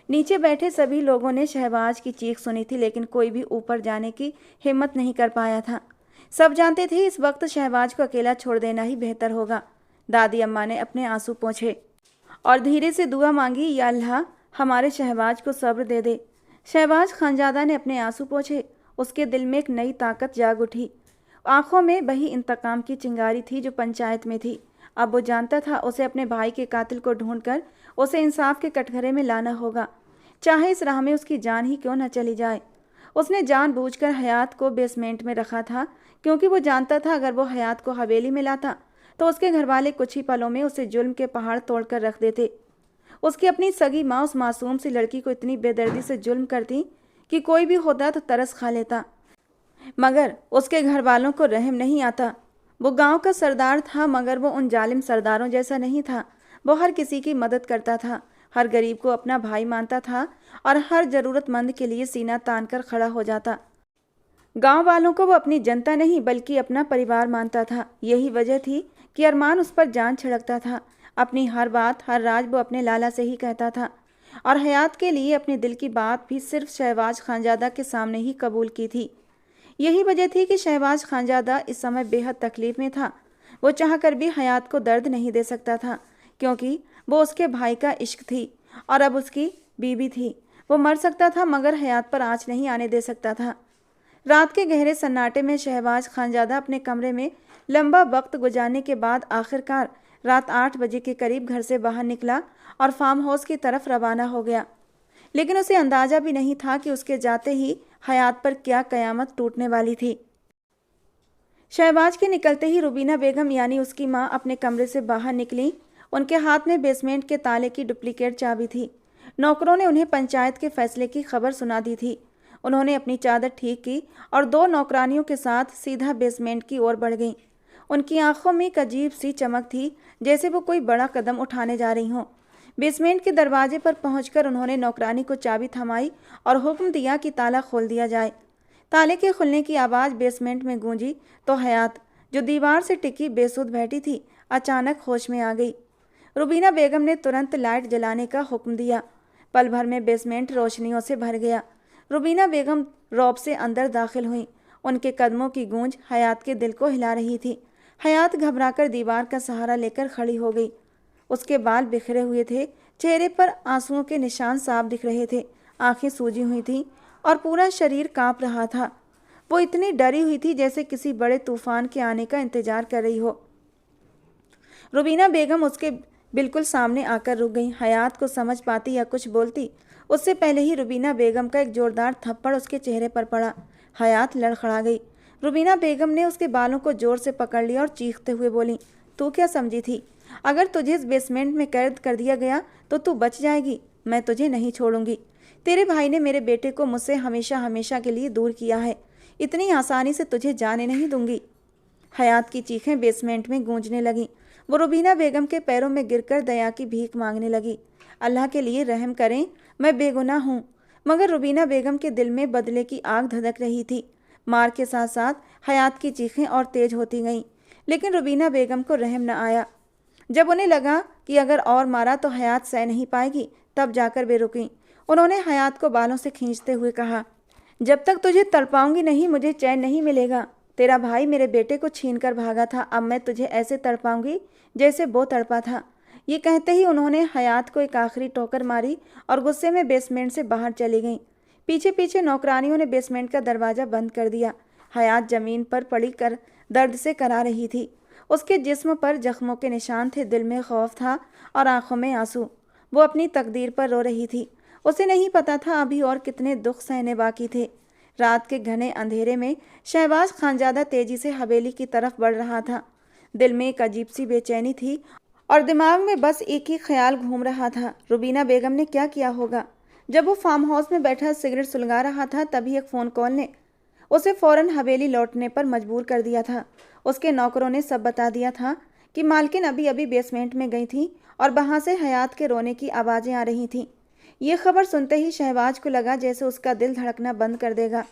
नीचे बैठे सभी लोगों ने शहबाज की चीख सुनी थी, लेकिन कोई भी ऊपर जाने की हिम्मत नहीं कर पाया था। सब जानते थे इस वक्त शहबाज को अकेला छोड़ देना ही बेहतर होगा। दादी अम्मा ने अपने आंसू पोंछे और धीरे से दुआ मांगी, या अल्लाह हमारे शहबाज को सब्र दे दे। शहबाज खानजादा ने अपने आंसू पोंछे। उसके दिल में एक नई ताकत जाग उठी। आंखों में वही इंतकाम की चिंगारी थी जो पंचायत में थी। अब वो जानता था उसे अपने भाई के कातिल को ढूंढकर उसे इंसाफ के कटघरे में लाना होगा, चाहे इस राह में उसकी जान ही क्यों न चली जाए। उसने जानबूझकर हयात को बेसमेंट में रखा था, क्योंकि वो जानता था अगर वो हयात को हवेली में लाता तो उसके घरवाले कुछ ही पलों में उसे जुल्म के पहाड़ तोड़कर रख देते। उसकी अपनी सगी माँ उस मासूम सी लड़की को इतनी बेदर्दी से जुल्म करती कि कोई भी होता तो तरस खा लेता, मगर उसके घर वालों को रहम नहीं आता। वो गांव का सरदार था, मगर वो उन जालिम सरदारों जैसा नहीं था। वो हर किसी की मदद करता था, हर गरीब को अपना भाई मानता था और हर ज़रूरतमंद के लिए सीना तान कर खड़ा हो जाता। गांव वालों को वो अपनी जनता नहीं बल्कि अपना परिवार मानता था। यही वजह थी कि अरमान उस पर जान छिड़कता था। अपनी हर बात, हर राज वो अपने लाला से ही कहता था, और हयात के लिए अपने दिल की बात भी सिर्फ शहबाज खानजादा के सामने ही कबूल की थी। यही वजह थी कि शहबाज खानजादा इस समय बेहद तकलीफ में था। वो चाहकर भी हयात को दर्द नहीं दे सकता था, क्योंकि वो उसके भाई का इश्क थी और अब उसकी बीबी थी। वो मर सकता था, मगर हयात पर आँच नहीं आने दे सकता था। रात के गहरे सन्नाटे में शहबाज खानजादा अपने कमरे में लंबा वक्त गुजारने के बाद आखिरकार रात 8 बजे के करीब घर से बाहर निकला और फार्म हाउस की तरफ रवाना हो गया। लेकिन उसे अंदाजा भी नहीं था कि उसके जाते ही हयात पर क्या कयामत टूटने वाली थी। शहबाज के निकलते ही रुबीना बेगम यानी उसकी माँ अपने कमरे से बाहर निकली। उनके हाथ में बेसमेंट के ताले की डुप्लीकेट चाबी थी। नौकरों ने उन्हें पंचायत के फैसले की खबर सुना दी थी। उन्होंने अपनी चादर ठीक की और 2 नौकरानियों के साथ सीधा बेसमेंट की ओर बढ़ गईं। उनकी आंखों में एक अजीब सी चमक थी, जैसे वो कोई बड़ा कदम उठाने जा रही हों। बेसमेंट के दरवाजे पर पहुंचकर उन्होंने नौकरानी को चाबी थमाई और हुक्म दिया कि ताला खोल दिया जाए। ताले के खुलने की आवाज़ बेसमेंट में गूंजी तो हयात, जो दीवार से टिकी बेसुध बैठी थी, अचानक होश में आ गई। रुबीना बेगम ने तुरंत लाइट जलाने का हुक्म दिया। पल भर में बेसमेंट रोशनियों से भर गया। रुबीना बेगम रौब से अंदर दाखिल हुई। उनके कदमों की गूंज हयात के दिल को हिला रही थी। हयात घबराकर दीवार का सहारा लेकर खड़ी हो गई। उसके बाल बिखरे हुए थे, चेहरे पर आंसुओं के निशान साफ दिख रहे थे, आंखें सूजी हुई थीं और पूरा शरीर कांप रहा था। वो इतनी डरी हुई थी जैसे किसी बड़े तूफान के आने का इंतजार कर रही हो। रुबीना बेगम उसके बिल्कुल सामने आकर रुक गई। हयात को समझ पाती या कुछ बोलती उससे पहले ही रुबीना बेगम का एक जोरदार थप्पड़ उसके चेहरे पर पड़ा। हयात लड़खड़ा गई। रुबीना बेगम ने उसके बालों को जोर से पकड़ लिया और चीखते हुए बोली, तू क्या समझी थी? अगर तुझे इस बेसमेंट में कैद कर दिया गया तो तू बच जाएगी। मैं तुझे नहीं छोड़ूंगी। तेरे भाई ने मेरे बेटे को मुझसे हमेशा हमेशा के लिए दूर किया है। इतनी आसानी से तुझे जाने नहीं दूंगी। हयात की चीखें बेसमेंट में गूंजने लगीं। वो रुबीना बेगम के पैरों में गिरकर दया की भीख मांगने लगी। अल्लाह के लिए रहम करें, मैं बेगुनाह हूँ। मगर रुबीना बेगम के दिल में बदले की आग धधक रही थी। मार के साथ साथ हयात की चीखें और तेज होती गईं, लेकिन रुबीना बेगम को रहम न आया। जब उन्हें लगा कि अगर और मारा तो हयात सह नहीं पाएगी, तब जाकर वे रुकीं। उन्होंने हयात को बालों से खींचते हुए कहा, जब तक तुझे तड़पाऊंगी नहीं मुझे चैन नहीं मिलेगा। तेरा भाई मेरे बेटे को छीन कर भागा था, अब मैं तुझे ऐसे तड़पाऊंगी जैसे वो तड़पा था। ये कहते ही उन्होंने हयात को एक आखिरी ठोकर मारी और गुस्से में बेसमेंट से बाहर चली गईं। पीछे पीछे नौकरानियों ने बेसमेंट का दरवाज़ा बंद कर दिया। हयात ज़मीन पर पड़ी कर दर्द से करा रही थी। उसके जिस्म पर जख्मों के निशान थे, दिल में खौफ था और आंखों में आंसू। वो अपनी तकदीर पर रो रही थी। उसे नहीं पता था अभी और कितने दुख सहने बाकी थे। रात के घने अंधेरे में शहबाज खानजादा तेजी से हवेली की तरफ बढ़ रहा था। दिल में एक अजीब सी बेचैनी थी और दिमाग में बस एक ही ख्याल घूम रहा था, रुबीना बेगम ने क्या किया होगा। जब वो फार्म हाउस में बैठा सिगरेट सुलगा रहा था तभी एक फ़ोन कॉल ने उसे फ़ौरन हवेली लौटने पर मजबूर कर दिया था। उसके नौकरों ने सब बता दिया था कि मालकिन अभी अभी बेसमेंट में गई थी और वहाँ से हयात के रोने की आवाज़ें आ रही थीं। ये खबर सुनते ही शहबाज को लगा जैसे उसका दिल धड़कना बंद कर देगा।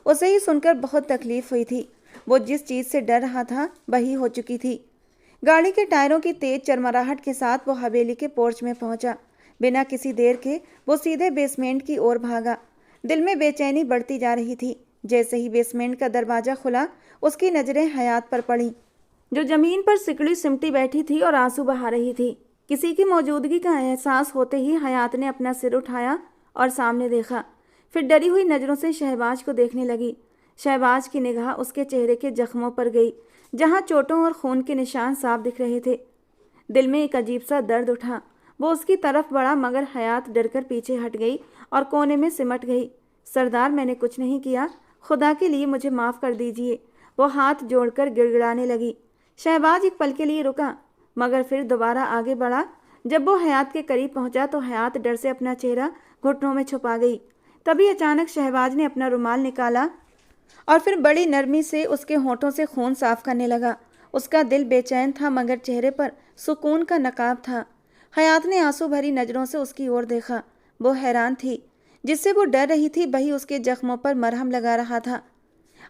उसे ही सुनकर बहुत तकलीफ हुई थी। वो जिस चीज़ से डर रहा था वही हो चुकी थी। गाड़ी के टायरों की तेज चरमराहट के साथ वो हवेली के पोर्च में पहुंचा। बिना किसी देर के वो सीधे बेसमेंट की ओर भागा। दिल में बेचैनी बढ़ती जा रही थी। जैसे ही बेसमेंट का दरवाज़ा खुला उसकी नज़रें हयात पर पड़ी, जो ज़मीन पर सिकड़ी सिमटी बैठी थी और आंसू बहा रही थी। किसी की मौजूदगी का एहसास होते ही हयात ने अपना सिर उठाया और सामने देखा। फिर डरी हुई नज़रों से शहबाज को देखने लगी। शहबाज की निगाह उसके चेहरे के जख्मों पर गई, जहाँ चोटों और खून के निशान साफ दिख रहे थे। दिल में एक अजीब सा दर्द उठा। वो उसकी तरफ बढ़ा मगर हयात डरकर पीछे हट गई और कोने में सिमट गई। सरदार, मैंने कुछ नहीं किया, खुदा के लिए मुझे माफ़ कर दीजिए। वो हाथ जोड़कर गिड़गिड़ाने लगी। शहबाज एक पल के लिए रुका मगर फिर दोबारा आगे बढ़ा। जब वो हयात के करीब पहुंचा तो हयात डर से अपना चेहरा घुटनों में छुपा गई। तभी अचानक शहबाज ने अपना रुमाल निकाला और फिर बड़ी नरमी से उसके होंठों से खून साफ करने लगा। उसका दिल बेचैन था मगर चेहरे पर सुकून का नकाब था। हयात ने आंसू भरी नज़रों से उसकी ओर देखा। वो हैरान थी। जिससे वो डर रही थी वही उसके जख्मों पर मरहम लगा रहा था।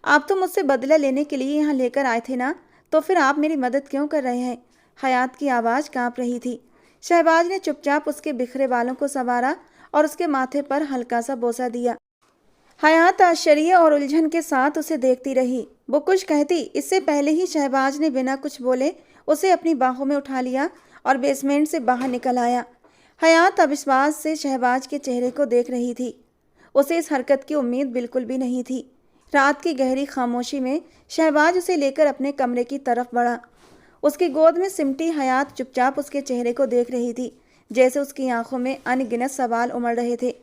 आप तो मुझसे बदला लेने के लिए यहाँ लेकर आए थे ना, तो फिर आप मेरी मदद क्यों कर रहे हैं? हयात की आवाज़ कांप रही थी। शहबाज ने चुपचाप उसके बिखरे बालों को संवारा और उसके माथे पर हल्का सा बोसा दिया। हयात आश्चर्य और उलझन के साथ उसे देखती रही। वो कुछ कहती इससे पहले ही शहबाज ने बिना कुछ बोले उसे अपनी बाहों में उठा लिया और बेसमेंट से बाहर निकल आया। हयात अविश्वास से शहबाज के चेहरे को देख रही थी। उसे इस हरकत की उम्मीद बिल्कुल भी नहीं थी। रात की गहरी खामोशी में शहबाज उसे लेकर अपने कमरे की तरफ बढ़ा। उसकी गोद में सिमटी हयात चुपचाप उसके चेहरे को देख रही थी, जैसे उसकी आंखों में अनगिनत सवाल उमड़ रहे थे।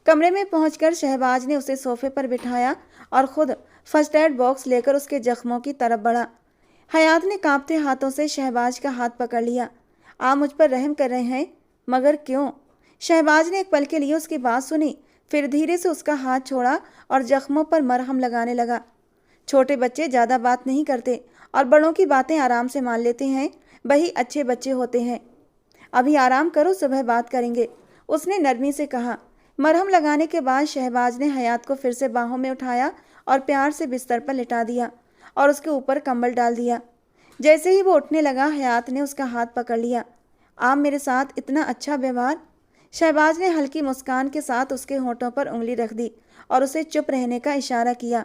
कमरे में पहुंचकर शहबाज ने उसे सोफे पर बिठाया और खुद फर्स्ट एड बॉक्स लेकर उसके जख्मों की तरफ बढ़ा। हयात ने कांपते हाथों से शहबाज का हाथ पकड़ लिया। आप मुझ पर रहम कर रहे हैं, मगर क्यों? शहबाज ने एक पल के लिए उसकी बात सुनी, फिर धीरे से उसका हाथ छोड़ा और जख्मों पर मरहम लगाने लगा। छोटे बच्चे ज़्यादा बात नहीं करते और बड़ों की बातें आराम से मान लेते हैं, वही अच्छे बच्चे होते हैं। अभी आराम करो, सुबह बात करेंगे, उसने नरमी से कहा। मरहम लगाने के बाद शहबाज ने हयात को फिर से बाहों में उठाया और प्यार से बिस्तर पर लिटा दिया और उसके ऊपर कंबल डाल दिया। जैसे ही वो उठने लगा हयात ने उसका हाथ पकड़ लिया। आप मेरे साथ इतना अच्छा व्यवहार। शहबाज ने हल्की मुस्कान के साथ उसके होंठों पर उंगली रख दी और उसे चुप रहने का इशारा किया।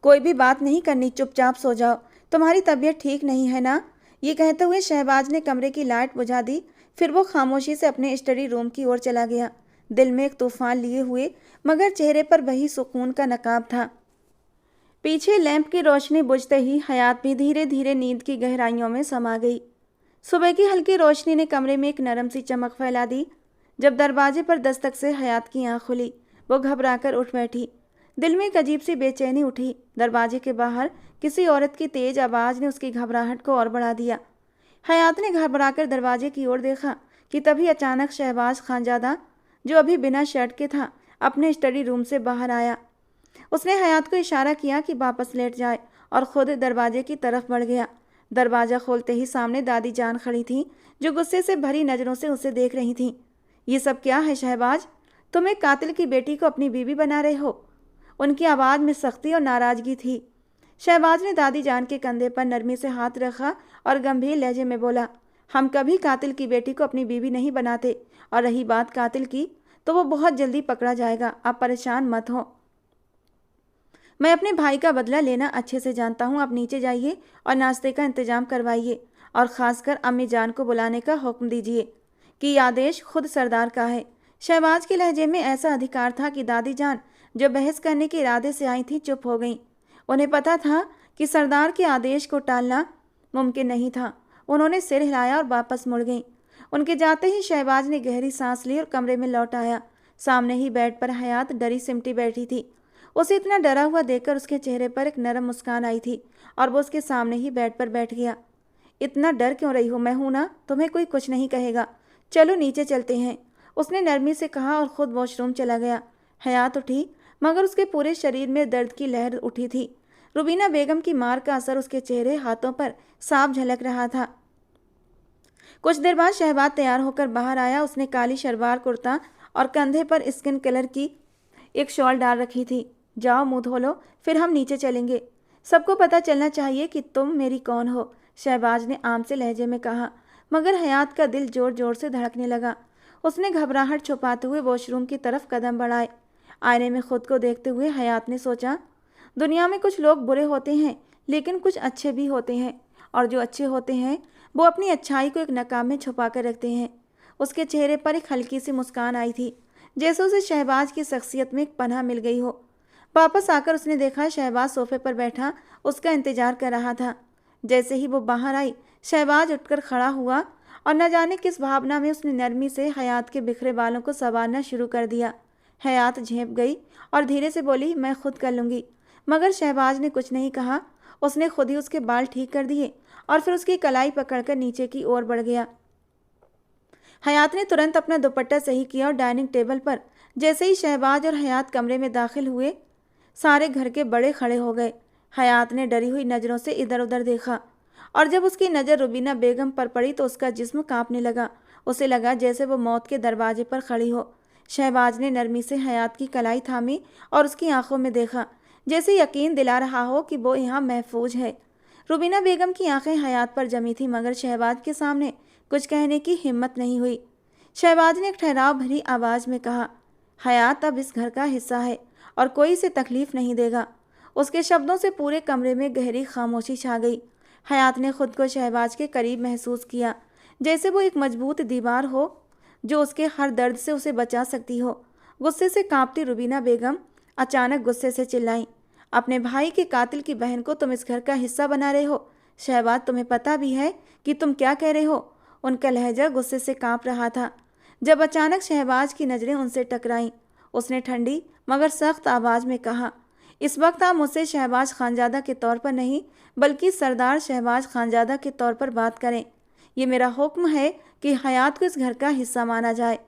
कोई भी बात नहीं करनी, चुपचाप सो जाओ, तुम्हारी तबीयत ठीक नहीं है ना? ये कहते हुए शहबाज ने कमरे की लाइट बुझा दी। फिर वो खामोशी से अपने स्टडी रूम की ओर चला गया, दिल में एक तूफान लिए हुए मगर चेहरे पर वही सुकून का नकाब था। पीछे लैंप की रोशनी बुझते ही हयात भी धीरे धीरे नींद की गहराइयों में समा गई। सुबह की हल्की रोशनी ने कमरे में एक नरम सी चमक फैला दी। जब दरवाजे पर दस्तक से हयात की आंख खुली, वो घबराकर उठ बैठी। दिल में एक अजीब सी बेचैनी उठी। दरवाजे के बाहर किसी औरत की तेज आवाज़ ने उसकी घबराहट को और बढ़ा दिया। हयात ने घबराकर दरवाजे की ओर देखा कि तभी अचानक शहबाज खानजादा, जो अभी बिना शर्ट के था, अपने स्टडी रूम से बाहर आया। उसने हयात को इशारा किया कि वापस लेट जाए और खुद दरवाजे की तरफ बढ़ गया। दरवाज़ा खोलते ही सामने दादी जान खड़ी थीं, जो गुस्से से भरी नज़रों से उसे देख रही थीं। ये सब क्या है शहबाज? तुम एक कातिल की बेटी को अपनी बीवी बना रहे हो? उनकी आवाज़ में सख्ती और नाराज़गी थी। शहबाज ने दादी जान के कंधे पर नरमी से हाथ रखा और गंभीर लहजे में बोला, हम कभी कातिल की बेटी को अपनी बीवी नहीं बनाते, और रही बात कातिल की, तो वो बहुत जल्दी पकड़ा जाएगा, आप परेशान मत हो। मैं अपने भाई का बदला लेना अच्छे से जानता हूँ। आप नीचे जाइए और नाश्ते का इंतजाम करवाइए और ख़ासकर अम्मी जान को बुलाने का हुक्म दीजिए कि ये आदेश खुद सरदार का है। शहबाज के लहजे में ऐसा अधिकार था कि दादी जान, जो बहस करने के इरादे से आई थी, चुप हो गईं। उन्हें पता था कि सरदार के आदेश को टालना मुमकिन नहीं था। उन्होंने सिर हिलाया और वापस मुड़ गईं। उनके जाते ही शहबाज ने गहरी सांस ली और कमरे में लौट आया। सामने ही बेड पर हयात डरी सिमटी बैठी थी। उसे इतना डरा हुआ देखकर उसके चेहरे पर एक नरम मुस्कान आई थी और वो उसके सामने ही बेड पर बैठ गया। इतना डर क्यों रही हो? मैं हूं ना, तुम्हें कोई कुछ नहीं कहेगा। चलो नीचे चलते हैं, उसने नरमी से कहा और खुद वॉशरूम चला गया। हयात उठी, मगर उसके पूरे शरीर में दर्द की लहर उठी थी। रुबीना बेगम की मार का असर उसके चेहरे हाथों पर साफ झलक रहा था। कुछ देर बाद शहबाज तैयार होकर बाहर आया। उसने काली शलवार कुर्ता और कंधे पर स्किन कलर की एक शॉल डाल रखी थी। जाओ मुंह धो लो, फिर हम नीचे चलेंगे। सबको पता चलना चाहिए कि तुम मेरी कौन हो, शहबाज ने आम से लहजे में कहा। मगर हयात का दिल जोर जोर से धड़कने लगा। उसने घबराहट छुपाते हुए वॉशरूम की तरफ कदम बढ़ाए। आईने में खुद को देखते हुए हयात ने सोचा, दुनिया में कुछ लोग बुरे होते हैं, लेकिन कुछ अच्छे भी होते हैं, और जो अच्छे होते हैं वो अपनी अच्छाई को एक नकाब में छुपा कर रखते हैं। उसके चेहरे पर एक हल्की सी मुस्कान आई थी, जैसे उसे शहबाज की शख्सियत में एक पनाह मिल गई हो। वापस आकर उसने देखा शहबाज सोफे पर बैठा उसका इंतजार कर रहा था। जैसे ही वो बाहर आई, शहबाज उठकर खड़ा हुआ और न जाने किस भावना में उसने नरमी से हयात के बिखरे बालों को संवारना शुरू कर दिया। हयात झेंप गई और धीरे से बोली, मैं खुद कर लूँगी। मगर शहबाज ने कुछ नहीं कहा। उसने खुद ही उसके बाल ठीक कर दिए और फिर उसकी कलाई पकड़कर नीचे की ओर बढ़ गया। हयात ने तुरंत अपना दुपट्टा सही किया और डाइनिंग टेबल पर जैसे ही शहबाज और हयात कमरे में दाखिल हुए, सारे घर के बड़े खड़े हो गए। हयात ने डरी हुई नज़रों से इधर उधर देखा और जब उसकी नज़र रुबीना बेगम पर पड़ी तो उसका जिस्म कांपने लगा। उसे लगा जैसे वो मौत के दरवाजे पर खड़ी हो। शहबाज ने नरमी से हयात की कलाई थामी और उसकी आंखों में देखा, जैसे यकीन दिला रहा हो कि वो यहाँ महफूज है। रुबीना बेगम की आंखें हयात पर जमी थी, मगर शहबाज के सामने कुछ कहने की हिम्मत नहीं हुई। शहबाज ने एक ठहराव भरी आवाज़ में कहा, हयात अब इस घर का हिस्सा है और कोई इसे तकलीफ नहीं देगा। उसके शब्दों से पूरे कमरे में गहरी खामोशी छा गई। हयात ने खुद को शहबाज के करीब महसूस किया, जैसे वो एक मजबूत दीवार हो जो उसके हर दर्द से उसे बचा सकती हो। गुस्से से कांपती रुबीना बेगम अचानक गुस्से से चिल्लाई, अपने भाई के कातिल की बहन को तुम इस घर का हिस्सा बना रहे हो? शहबाज, तुम्हें पता भी है कि तुम क्या कह रहे हो? उनका लहजा गुस्से से कांप रहा था। जब अचानक शहबाज की नज़रें उनसे टकराईं, उसने ठंडी मगर सख्त आवाज़ में कहा, इस वक्त आप मुझसे शहबाज खानजादा के तौर पर नहीं, बल्कि सरदार शहबाज खानजादा के तौर पर बात करें। ये मेरा हुक्म है कि हयात को इस घर का हिस्सा माना जाए।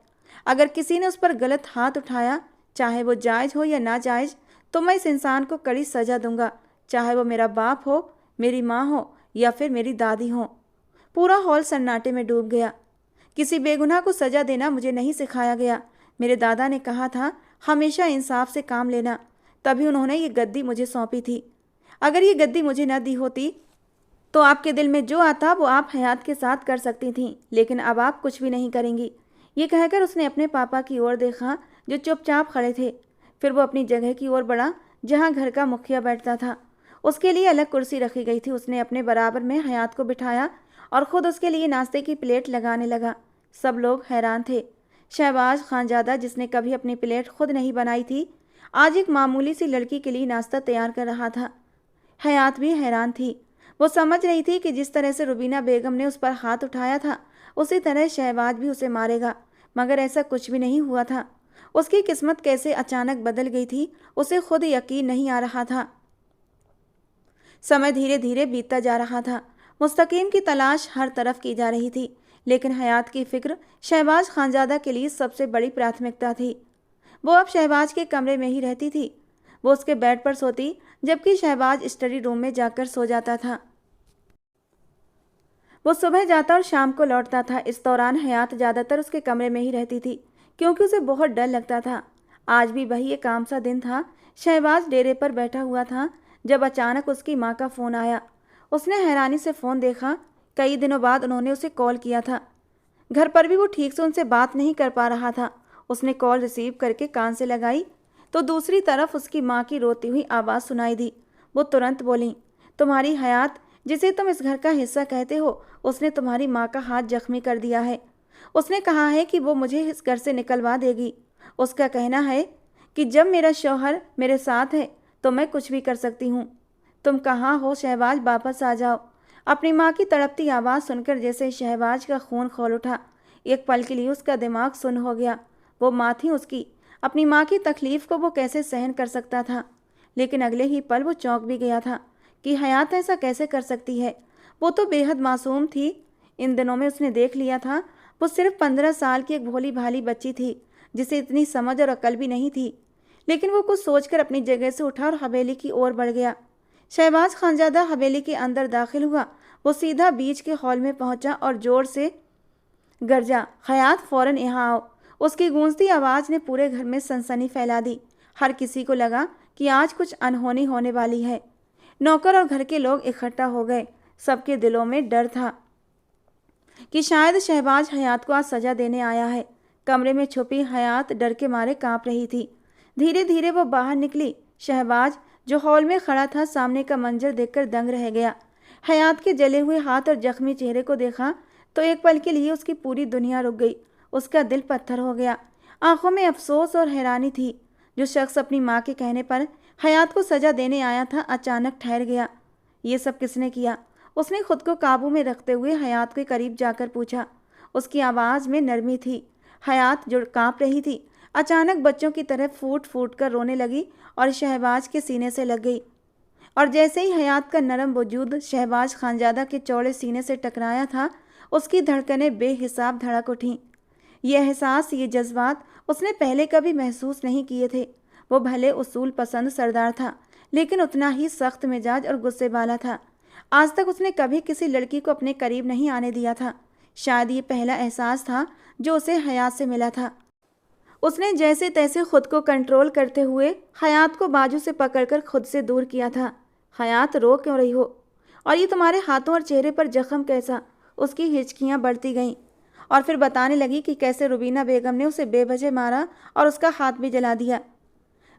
अगर किसी ने उस पर गलत हाथ उठाया, चाहे वो जायज़ हो या नाजायज़, तो मैं इस इंसान को कड़ी सज़ा दूंगा, चाहे वो मेरा बाप हो, मेरी माँ हो या फिर मेरी दादी हो। पूरा हॉल सन्नाटे में डूब गया। किसी बेगुनाह को सज़ा देना मुझे नहीं सिखाया गया। मेरे दादा ने कहा था, हमेशा इंसाफ से काम लेना, तभी उन्होंने ये गद्दी मुझे सौंपी थी। अगर ये गद्दी मुझे न दी होती तो आपके दिल में जो आता वो आप हयात के साथ कर सकती थीं, लेकिन अब आप कुछ भी नहीं करेंगी। ये कहकर उसने अपने पापा की ओर देखा जो चुपचाप खड़े थे। फिर वो अपनी जगह की ओर बढ़ा जहाँ घर का मुखिया बैठता था। उसके लिए अलग कुर्सी रखी गई थी। उसने अपने बराबर में हयात को बिठाया और ख़ुद उसके लिए नाश्ते की प्लेट लगाने लगा। सब लोग हैरान थे। शहबाज खानजादा, जिसने कभी अपनी प्लेट खुद नहीं बनाई थी, आज एक मामूली सी लड़की के लिए नाश्ता तैयार कर रहा था। हयात भी हैरान थी। वो समझ रही थी कि जिस तरह से रुबीना बेगम ने उस पर हाथ उठाया था, उसी तरह शहबाज भी उसे मारेगा, मगर ऐसा कुछ भी नहीं हुआ था। उसकी किस्मत कैसे अचानक बदल गई थी, उसे खुद यकीन नहीं आ रहा था। समय धीरे धीरे बीतता जा रहा था। मुस्तकीम की तलाश हर तरफ की जा रही थी, लेकिन हयात की फिक्र शहबाज खानजादा के लिए सबसे बड़ी प्राथमिकता थी। वो अब शहबाज के कमरे में ही रहती थी। वो उसके बेड पर सोती, जबकि शहबाज स्टडी रूम में जाकर सो जाता था। वो सुबह जाता और शाम को लौटता था। इस दौरान हयात ज़्यादातर उसके कमरे में ही रहती थी, क्योंकि उसे बहुत डर लगता था। आज भी वही एक आम सा दिन था। शहबाज डेरे पर बैठा हुआ था जब अचानक उसकी माँ का फ़ोन आया। उसने हैरानी से फ़ोन देखा। कई दिनों बाद उन्होंने उसे कॉल किया था। घर पर भी वो ठीक से उनसे बात नहीं कर पा रहा था। उसने कॉल रिसीव करके कान से लगाई तो दूसरी तरफ उसकी माँ की रोती हुई आवाज़ सुनाई दी। वो तुरंत बोली, तुम्हारी हयात, जिसे तुम इस घर का हिस्सा कहते हो, उसने तुम्हारी माँ का हाथ जख्मी कर दिया है। उसने कहा है कि वो मुझे इस घर से निकलवा देगी। उसका कहना है कि जब मेरा शौहर मेरे साथ है तो मैं कुछ भी कर सकती हूँ। तुम कहाँ हो शहबाज, वापस आ जाओ। अपनी माँ की तड़पती आवाज़ सुनकर जैसे शहबाज का खून खौल उठा। एक पल के लिए उसका दिमाग सुन्न हो गया। वो माँ थी उसकी, अपनी माँ की तकलीफ़ को वो कैसे सहन कर सकता था। लेकिन अगले ही पल वो चौंक भी गया था कि हयात ऐसा कैसे कर सकती है। वो तो बेहद मासूम थी। इन दिनों में उसने देख लिया था, वो सिर्फ 15 साल की एक भोली भाली बच्ची थी जिसे इतनी समझ और अकल भी नहीं थी। लेकिन वो कुछ सोचकर अपनी जगह से उठा और हवेली की ओर बढ़ गया। शहबाज खानजादा हवेली के अंदर दाखिल हुआ। वो सीधा बीच के हॉल में पहुंचा और जोर से गरजा, हयात फौरन यहाँ आओ। उसकी गूंजती आवाज़ ने पूरे घर में सनसनी फैला दी। हर किसी को लगा कि आज कुछ अनहोनी होने वाली है। नौकर और घर के लोग इकट्ठा हो गए। सबके दिलों में डर था कि शायद शहबाज हयात को आज सजा देने आया है। कमरे में छुपी हयात डर के मारे कांप रही थी। धीरे धीरे वो बाहर निकली। शहबाज जो हॉल में खड़ा था सामने का मंजर देखकर दंग रह गया। हयात के जले हुए हाथ और जख्मी चेहरे को देखा तो एक पल के लिए उसकी पूरी दुनिया रुक गई। उसका दिल पत्थर हो गया। आंखों में अफसोस और हैरानी थी। जो शख्स अपनी माँ के कहने पर हयात को सजा देने आया था अचानक ठहर गया। ये सब किसने किया? उसने खुद को काबू में रखते हुए हयात के करीब जाकर पूछा। उसकी आवाज़ में नरमी थी। हयात जो कांप रही थी अचानक बच्चों की तरह फूट फूट कर रोने लगी और शहबाज के सीने से लग गई। और जैसे ही हयात का नरम वजूद शहबाज खानजादा के चौड़े सीने से टकराया था, उसकी धड़कनें बेहिसाब धड़क उठीं। ये एहसास, ये जज्बात उसने पहले कभी महसूस नहीं किए थे। वो भले उसूल पसंद सरदार था, लेकिन उतना ही सख्त मिजाज और गुस्से वाला था। आज तक उसने कभी किसी लड़की को अपने करीब नहीं आने दिया था। शायद ये पहला एहसास था जो उसे हयात से मिला था। उसने जैसे तैसे खुद को कंट्रोल करते हुए हयात को बाजू से पकड़कर खुद से दूर किया था। हयात, रो क्यों रही हो? और ये तुम्हारे हाथों और चेहरे पर जख्म कैसा? उसकी हिचकियाँ बढ़ती गईं और फिर बताने लगी कि कैसे रुबीना बेगम ने उसे बेवजह मारा और उसका हाथ भी जला दिया।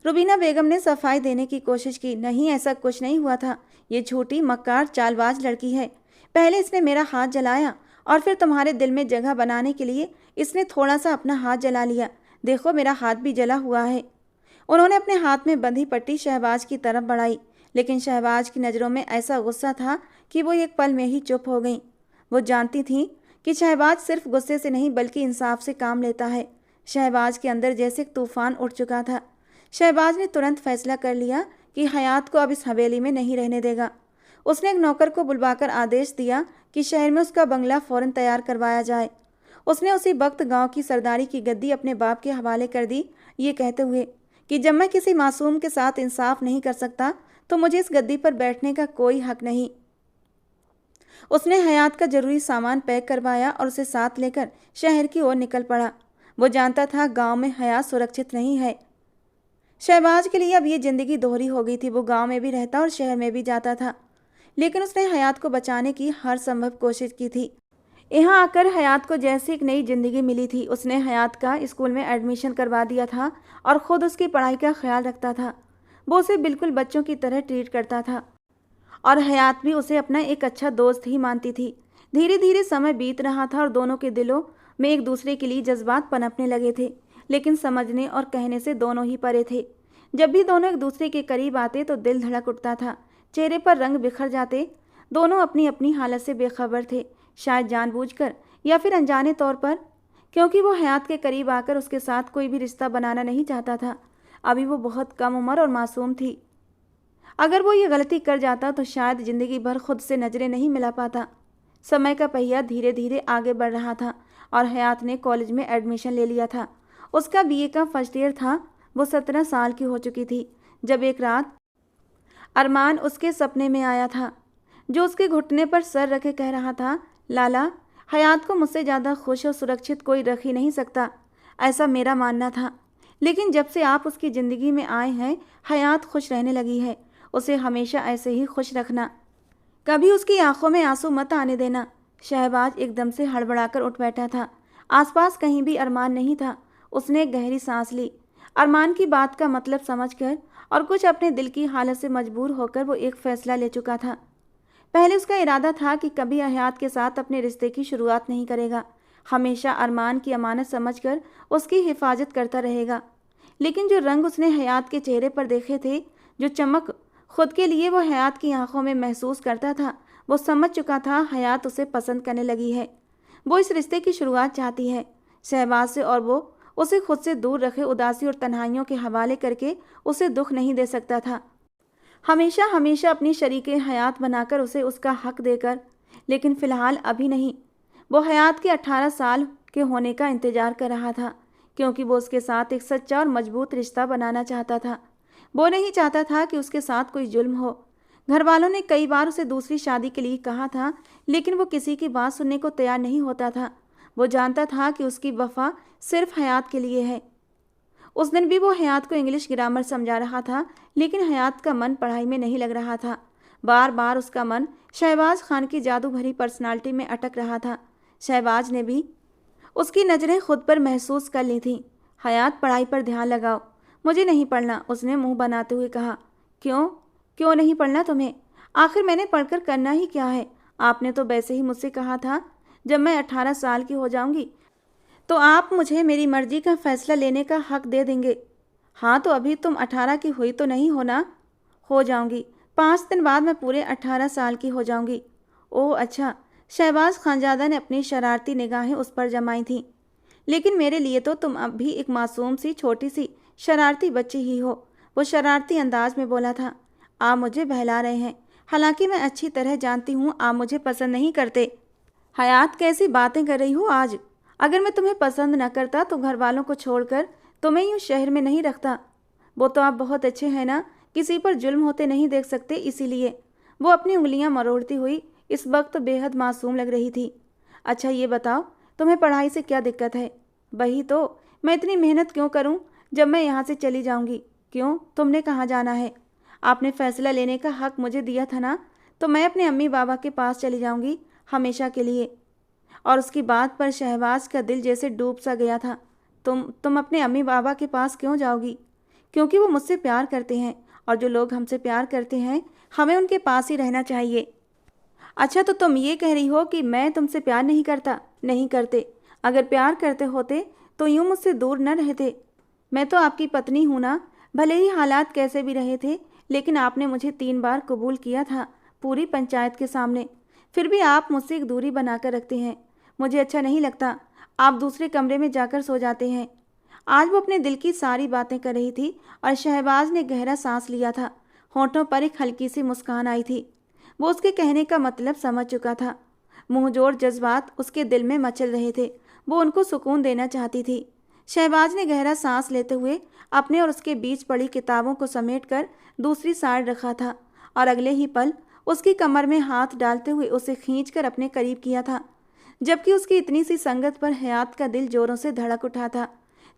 रुबीना बेगम ने सफाई देने की कोशिश की। नहीं, ऐसा कुछ नहीं हुआ था। ये झूठी मक्कार चालबाज लड़की है। पहले इसने मेरा हाथ जलाया और फिर तुम्हारे दिल में जगह बनाने के लिए इसने थोड़ा सा अपना हाथ जला लिया। देखो, मेरा हाथ भी जला हुआ है। उन्होंने अपने हाथ में बंधी पट्टी शहबाज की तरफ बढ़ाई, लेकिन शहबाज की नज़रों में ऐसा गुस्सा था कि वो एक पल में ही चुप हो गई। वो जानती थी कि शहबाज सिर्फ गुस्से से नहीं बल्कि इंसाफ से काम लेता है। शहबाज के अंदर जैसे एक तूफान उठ चुका था। शहबाज ने तुरंत फैसला कर लिया कि हयात को अब इस हवेली में नहीं रहने देगा। उसने एक नौकर को बुलवाकर आदेश दिया कि शहर में उसका बंगला फौरन तैयार करवाया जाए। उसने उसी वक्त गांव की सरदारी की गद्दी अपने बाप के हवाले कर दी, ये कहते हुए कि जब मैं किसी मासूम के साथ इंसाफ नहीं कर सकता तो मुझे इस गद्दी पर बैठने का कोई हक नहीं। उसने हयात का जरूरी सामान पैक करवाया और उसे साथ लेकर शहर की ओर निकल पड़ा। वो जानता था गांव में हयात सुरक्षित नहीं है। शहबाज के लिए अब ये ज़िंदगी दोहरी हो गई थी। वो गांव में भी रहता और शहर में भी जाता था, लेकिन उसने हयात को बचाने की हर संभव कोशिश की थी। यहाँ आकर हयात को जैसे एक नई ज़िंदगी मिली थी। उसने हयात का स्कूल में एडमिशन करवा दिया था और ख़ुद उसकी पढ़ाई का ख्याल रखता था। वो उसे बिल्कुल बच्चों की तरह ट्रीट करता था और हयात भी उसे अपना एक अच्छा दोस्त ही मानती थी। धीरे धीरे समय बीत रहा था और दोनों के दिलों में एक दूसरे के लिए जज्बात पनपने लगे थे, लेकिन समझने और कहने से दोनों ही परे थे। जब भी दोनों एक दूसरे के करीब आते तो दिल धड़क उठता था, चेहरे पर रंग बिखर जाते। दोनों अपनी अपनी हालत से बेखबर थे, शायद जानबूझकर या फिर अनजाने तौर पर, क्योंकि वो हयात के करीब आकर उसके साथ कोई भी रिश्ता बनाना नहीं चाहता था। अभी वो बहुत कम उम्र और मासूम थी। अगर वो ये गलती कर जाता तो शायद ज़िंदगी भर खुद से नज़रें नहीं मिला पाता। समय का पहिया धीरे धीरे आगे बढ़ रहा था और हयात ने कॉलेज में एडमिशन ले लिया था। उसका बीए का फर्स्ट ईयर था। वो 17 साल की हो चुकी थी जब एक रात अरमान उसके सपने में आया था, जो उसके घुटने पर सर रखे कह रहा था, लाला, हयात को मुझसे ज़्यादा खुश और सुरक्षित कोई रख ही नहीं सकता। ऐसा मेरा मानना था, लेकिन जब से आप उसकी ज़िंदगी में आए हैं हयात खुश रहने लगी है। उसे हमेशा ऐसे ही खुश रखना, कभी उसकी आंखों में आंसू मत आने देना। शहबाज एकदम से हड़बड़ाकर उठ बैठा था। आसपास कहीं भी अरमान नहीं था। उसने एक गहरी सांस ली। अरमान की बात का मतलब समझकर और कुछ अपने दिल की हालत से मजबूर होकर वो एक फ़ैसला ले चुका था। पहले उसका इरादा था कि कभी हयात के साथ अपने रिश्ते की शुरुआत नहीं करेगा। हमेशा अरमान की अमानत समझकर उसकी हिफाजत करता रहेगा। लेकिन जो रंग उसने हयात के चेहरे पर देखे थे, जो चमक खुद के लिए वो हयात की आंखों में महसूस करता था, वो समझ चुका था हयात उसे पसंद करने लगी है। वो इस रिश्ते की शुरुआत चाहती है शहबाज से, और वो उसे खुद से दूर रखे उदासी और तन्हाइयों के हवाले करके उसे दुख नहीं दे सकता था। हमेशा हमेशा अपनी शरीके हयात बनाकर उसे उसका हक देकर, लेकिन फ़िलहाल अभी नहीं। वो हयात के 18 साल के होने का इंतज़ार कर रहा था, क्योंकि वो उसके साथ एक सच्चा और मजबूत रिश्ता बनाना चाहता था। वो नहीं चाहता था कि उसके साथ कोई जुल्म हो। घर वालों ने कई बार उसे दूसरी शादी के लिए कहा था, लेकिन वो किसी की बात सुनने को तैयार नहीं होता था। वो जानता था कि उसकी वफ़ा सिर्फ हयात के लिए है। उस दिन भी वो हयात को इंग्लिश ग्रामर समझा रहा था, लेकिन हयात का मन पढ़ाई में नहीं लग रहा था। बार बार उसका मन शहबाज खान की जादू भरी पर्सनालिटी में अटक रहा था। शहबाज ने भी उसकी नज़रें खुद पर महसूस कर ली थीं। हयात, पढ़ाई पर ध्यान लगाओ। मुझे नहीं पढ़ना, उसने मुंह बनाते हुए कहा। क्यों क्यों नहीं पढ़ना तुम्हें? आखिर मैंने पढ़कर करना ही क्या है? आपने तो वैसे ही मुझसे कहा था जब मैं 18 साल की हो जाऊंगी तो आप मुझे मेरी मर्जी का फैसला लेने का हक दे देंगे। हाँ, तो अभी तुम 18 की हुई तो नहीं हो ना? हो जाऊंगी। 5 दिन बाद मैं पूरे 18 साल की हो जाऊंगी। ओह अच्छा। शहबाज खानजादा ने अपनी शरारती निगाहें उस पर जमाई थीं। लेकिन मेरे लिए तो तुम अब भी एक मासूम सी छोटी सी शरारती बच्ची ही हो, वो शरारती अंदाज में बोला था। आप मुझे बहला रहे हैं, हालांकि मैं अच्छी तरह जानती हूँ आप मुझे पसंद नहीं करते। हयात, कैसी बातें कर रही हो आज? अगर मैं तुम्हें पसंद न करता तो घर वालों को छोड़कर तुम्हें यूँ शहर में नहीं रखता। वो तो आप बहुत अच्छे हैं ना, किसी पर जुल्म होते नहीं देख सकते, इसीलिए। वो अपनी उंगलियां मरोड़ती हुई इस वक्त बेहद मासूम लग रही थी। अच्छा ये बताओ, तुम्हें पढ़ाई से क्या दिक्कत है? वही तो, मैं इतनी मेहनत क्यों करूं जब मैं यहाँ से चली जाऊंगी? क्यों, तुमने कहाँ जाना है? आपने फैसला लेने का हक मुझे दिया था ना, तो मैं अपने अम्मी बाबा के पास चली जाऊंगी हमेशा के लिए। और उसकी बात पर शहबाज का दिल जैसे डूब सा गया था। तुम अपने अम्मी बाबा के पास क्यों जाओगी? क्योंकि वो मुझसे प्यार करते हैं, और जो लोग हमसे प्यार करते हैं हमें उनके पास ही रहना चाहिए। अच्छा, तो तुम ये कह रही हो कि मैं तुमसे प्यार नहीं करता? नहीं करते। अगर प्यार करते होते तो यूँ मुझसे दूर न रहते। मैं तो आपकी पत्नी हूँ ना, भले ही हालात कैसे भी रहे थे, लेकिन आपने मुझे 3 बार कबूल किया था, पूरी पंचायत के सामने। फिर भी आप मुझसे एक दूरी बनाकर रखते हैं। मुझे अच्छा नहीं लगता। आप दूसरे कमरे में जाकर सो जाते हैं। आज वो अपने दिल की सारी बातें कर रही थी, और शहबाज ने गहरा सांस लिया था। होंठों पर एक हल्की सी मुस्कान आई थी। वो उसके कहने का मतलब समझ चुका था। मुंहजोड़ जज्बात उसके दिल में मचल रहे थे। वो उनको सुकून देना चाहती थी। शहबाज ने गहरा सांस लेते हुए अपने और उसके बीच पड़ी किताबों को समेटकर दूसरी साइड रखा था, और अगले ही पल उसकी कमर में हाथ डालते हुए उसे खींचकर अपने करीब किया था। जबकि उसकी इतनी सी संगत पर हयात का दिल जोरों से धड़क उठा था।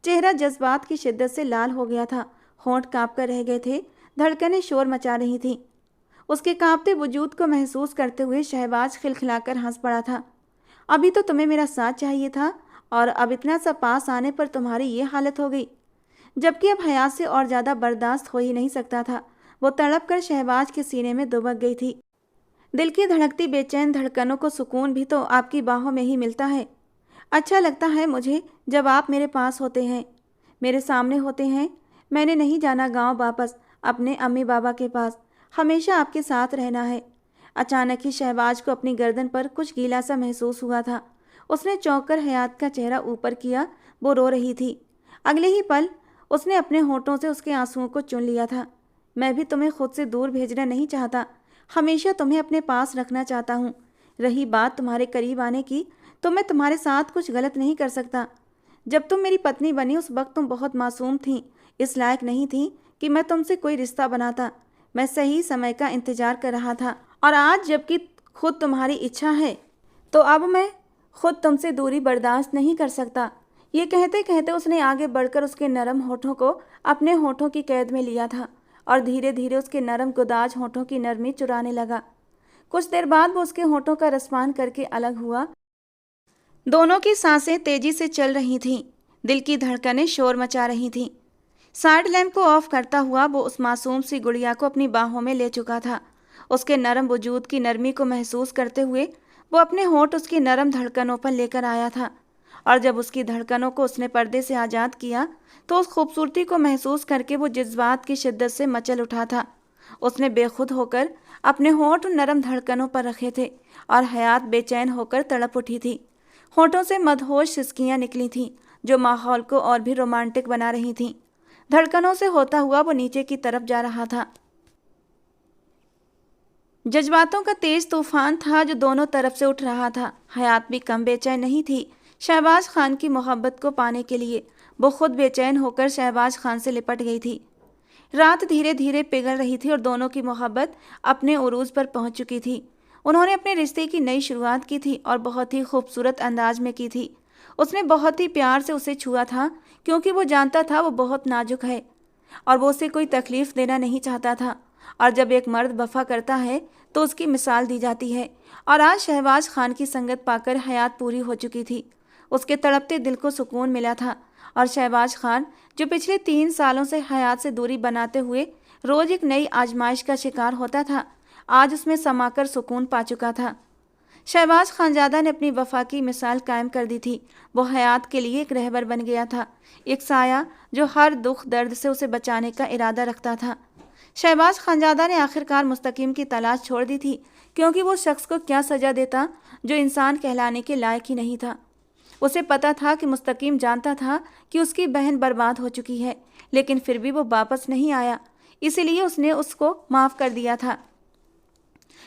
चेहरा जज्बात की शिद्दत से लाल हो गया था। होंठ काँप कर रह गए थे। धड़कनें शोर मचा रही थीं। उसके कांपते वजूद को महसूस करते हुए शहबाज खिलखिलाकर हंस पड़ा था। अभी तो तुम्हें मेरा साथ चाहिए था, और अब इतना सा पास आने पर तुम्हारी ये हालत हो गई। जबकि अब हयात से और ज़्यादा बर्दाश्त हो ही नहीं सकता था। वो तड़प कर शहबाज के सीने में दुबक गई थी। दिल की धड़कती बेचैन धड़कनों को सुकून भी तो आपकी बाहों में ही मिलता है। अच्छा लगता है मुझे जब आप मेरे पास होते हैं, मेरे सामने होते हैं। मैंने नहीं जाना गांव वापस, अपने अम्मी बाबा के पास। हमेशा आपके साथ रहना है। अचानक ही शहबाज को अपनी गर्दन पर कुछ गीला सा महसूस हुआ था। उसने चौंक कर हयात का चेहरा ऊपर किया। वो रो रही थी। अगले ही पल उसने अपने होठों से उसके आंसुओं को चुन लिया था। मैं भी तुम्हें खुद से दूर भेजना नहीं चाहता, हमेशा तुम्हें अपने पास रखना चाहता हूँ। रही बात तुम्हारे करीब आने की, तो मैं तुम्हारे साथ कुछ गलत नहीं कर सकता। जब तुम मेरी पत्नी बनी उस वक्त तुम बहुत मासूम थीं, इस लायक नहीं थीं कि मैं तुमसे कोई रिश्ता बनाता। मैं सही समय का इंतजार कर रहा था, और आज जबकि खुद तुम्हारी इच्छा है, तो अब मैं खुद तुमसे दूरी बर्दाश्त नहीं कर सकता। ये कहते कहते उसने आगे बढ़कर उसके नरम होठों को अपने होठों की कैद में लिया था, और धीरे धीरे उसके नरम गुदाज होठों की नरमी चुराने लगा। कुछ देर बाद वो उसके होठों का रसपान करके अलग हुआ। दोनों की सांसें तेजी से चल रही थीं। दिल की धड़कनें शोर मचा रही थीं। साइड लैंप को ऑफ करता हुआ वो उस मासूम सी गुड़िया को अपनी बाहों में ले चुका था। उसके नरम वजूद की नरमी को महसूस करते हुए वो अपने होंठ उसकी नरम धड़कनों पर लेकर आया था, और जब उसकी धड़कनों को उसने पर्दे से आज़ाद किया तो उस खूबसूरती को महसूस करके वो जज्बात की शिद्दत से मचल उठा था। उसने बेखुद होकर अपने होंठ नरम धड़कनों पर रखे थे और हयात बेचैन होकर तड़प उठी थी। होंठों से मदहोश सिसकियां निकली थीं जो माहौल को और भी रोमांटिक बना रही थीं। धड़कनों से होता हुआ वो नीचे की तरफ जा रहा था। जज्बातों का तेज तूफान था जो दोनों तरफ से उठ रहा था। हयात भी कम बेचैन नहीं थी शहबाज खान की मोहब्बत को पाने के लिए। वो खुद बेचैन होकर शहबाज खान से लिपट गई थी। रात धीरे धीरे पिघल रही थी और दोनों की मोहब्बत अपने उरूज पर पहुंच चुकी थी। उन्होंने अपने रिश्ते की नई शुरुआत की थी और बहुत ही खूबसूरत अंदाज में की थी। उसने बहुत ही प्यार से उसे छुआ था क्योंकि वो जानता था वो बहुत नाजुक है और वो उसे कोई तकलीफ देना नहीं चाहता था। और जब एक मर्द वफा करता है तो उसकी मिसाल दी जाती है। और आज शहबाज खान की संगत पाकर हयात पूरी हो चुकी थी। उसके तड़पते दिल को सुकून मिला था और शहबाज खान जो पिछले 3 सालों से हयात से दूरी बनाते हुए रोज एक नई आजमाइश का शिकार होता था, आज उसमें समाकर सुकून पा चुका था। शहबाज खानजादा ने अपनी वफा की मिसाल कायम कर दी थी। वो हयात के लिए एक रहबर बन गया था, एक साया जो हर दुख दर्द से उसे बचाने का इरादा रखता था। शहबाज खानजादा ने आखिरकार मुस्तकीम की तलाश छोड़ दी थी क्योंकि वो शख्स को क्या सजा देता जो इंसान कहलाने के लायक ही नहीं था। उसे पता था कि मुस्तकीम जानता था कि उसकी बहन बर्बाद हो चुकी है, लेकिन फिर भी वो वापस नहीं आया, इसीलिए उसने उसको माफ़ कर दिया था।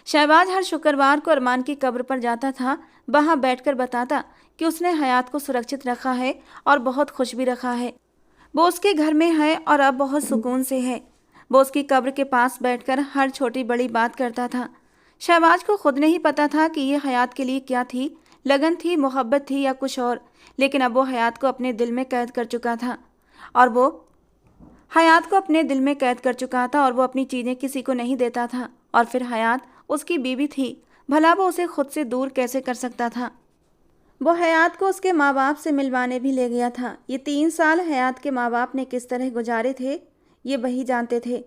शहबाज हर शुक्रवार को अरमान की कब्र पर जाता था। वहां बैठकर बताता कि उसने हयात को सुरक्षित रखा है और बहुत खुश भी रखा है। वो उसके घर में है और अब बहुत सुकून से है। वो उसकी कब्र के पास बैठकर हर छोटी बड़ी बात करता था। शहबाज को खुद नहीं पता था कि ये हयात के लिए क्या थी, लगन थी, मोहब्बत थी या कुछ और, लेकिन अब वो हयात को अपने दिल में कैद कर चुका था और वो अपनी चीज़ें किसी को नहीं देता था। और फिर हयात उसकी बीवी थी, भला वो उसे खुद से दूर कैसे कर सकता था। वो हयात को उसके माँ बाप से मिलवाने भी ले गया था। ये 3 साल हयात के माँ बाप ने किस तरह गुजारे थे ये वही जानते थे।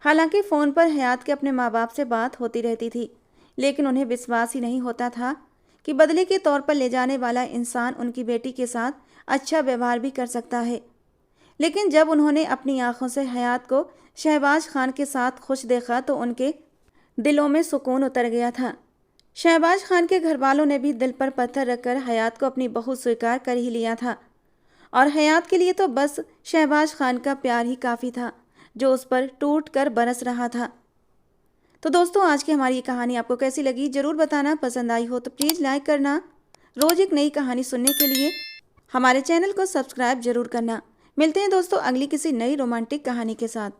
हालांकि फ़ोन पर हयात के अपने माँ बाप से बात होती रहती थी, लेकिन उन्हें विश्वास ही नहीं होता था कि बदले के तौर पर ले जाने वाला इंसान उनकी बेटी के साथ अच्छा व्यवहार भी कर सकता है। लेकिन जब उन्होंने अपनी आंखों से हयात को शहबाज खान के साथ खुश देखा तो उनके दिलों में सुकून उतर गया था। शहबाज खान के घर वालों ने भी दिल पर पत्थर रखकर हयात को अपनी बहू स्वीकार कर ही लिया था और हयात के लिए तो बस शहबाज खान का प्यार ही काफ़ी था जो उस पर टूट कर बरस रहा था। तो दोस्तों, आज की हमारी ये कहानी आपको कैसी लगी ज़रूर बताना। पसंद आई हो तो प्लीज़ लाइक करना। रोज़ एक नई कहानी सुनने के लिए हमारे चैनल को सब्सक्राइब जरूर करना। मिलते हैं दोस्तों अगली किसी नई रोमांटिक कहानी के साथ।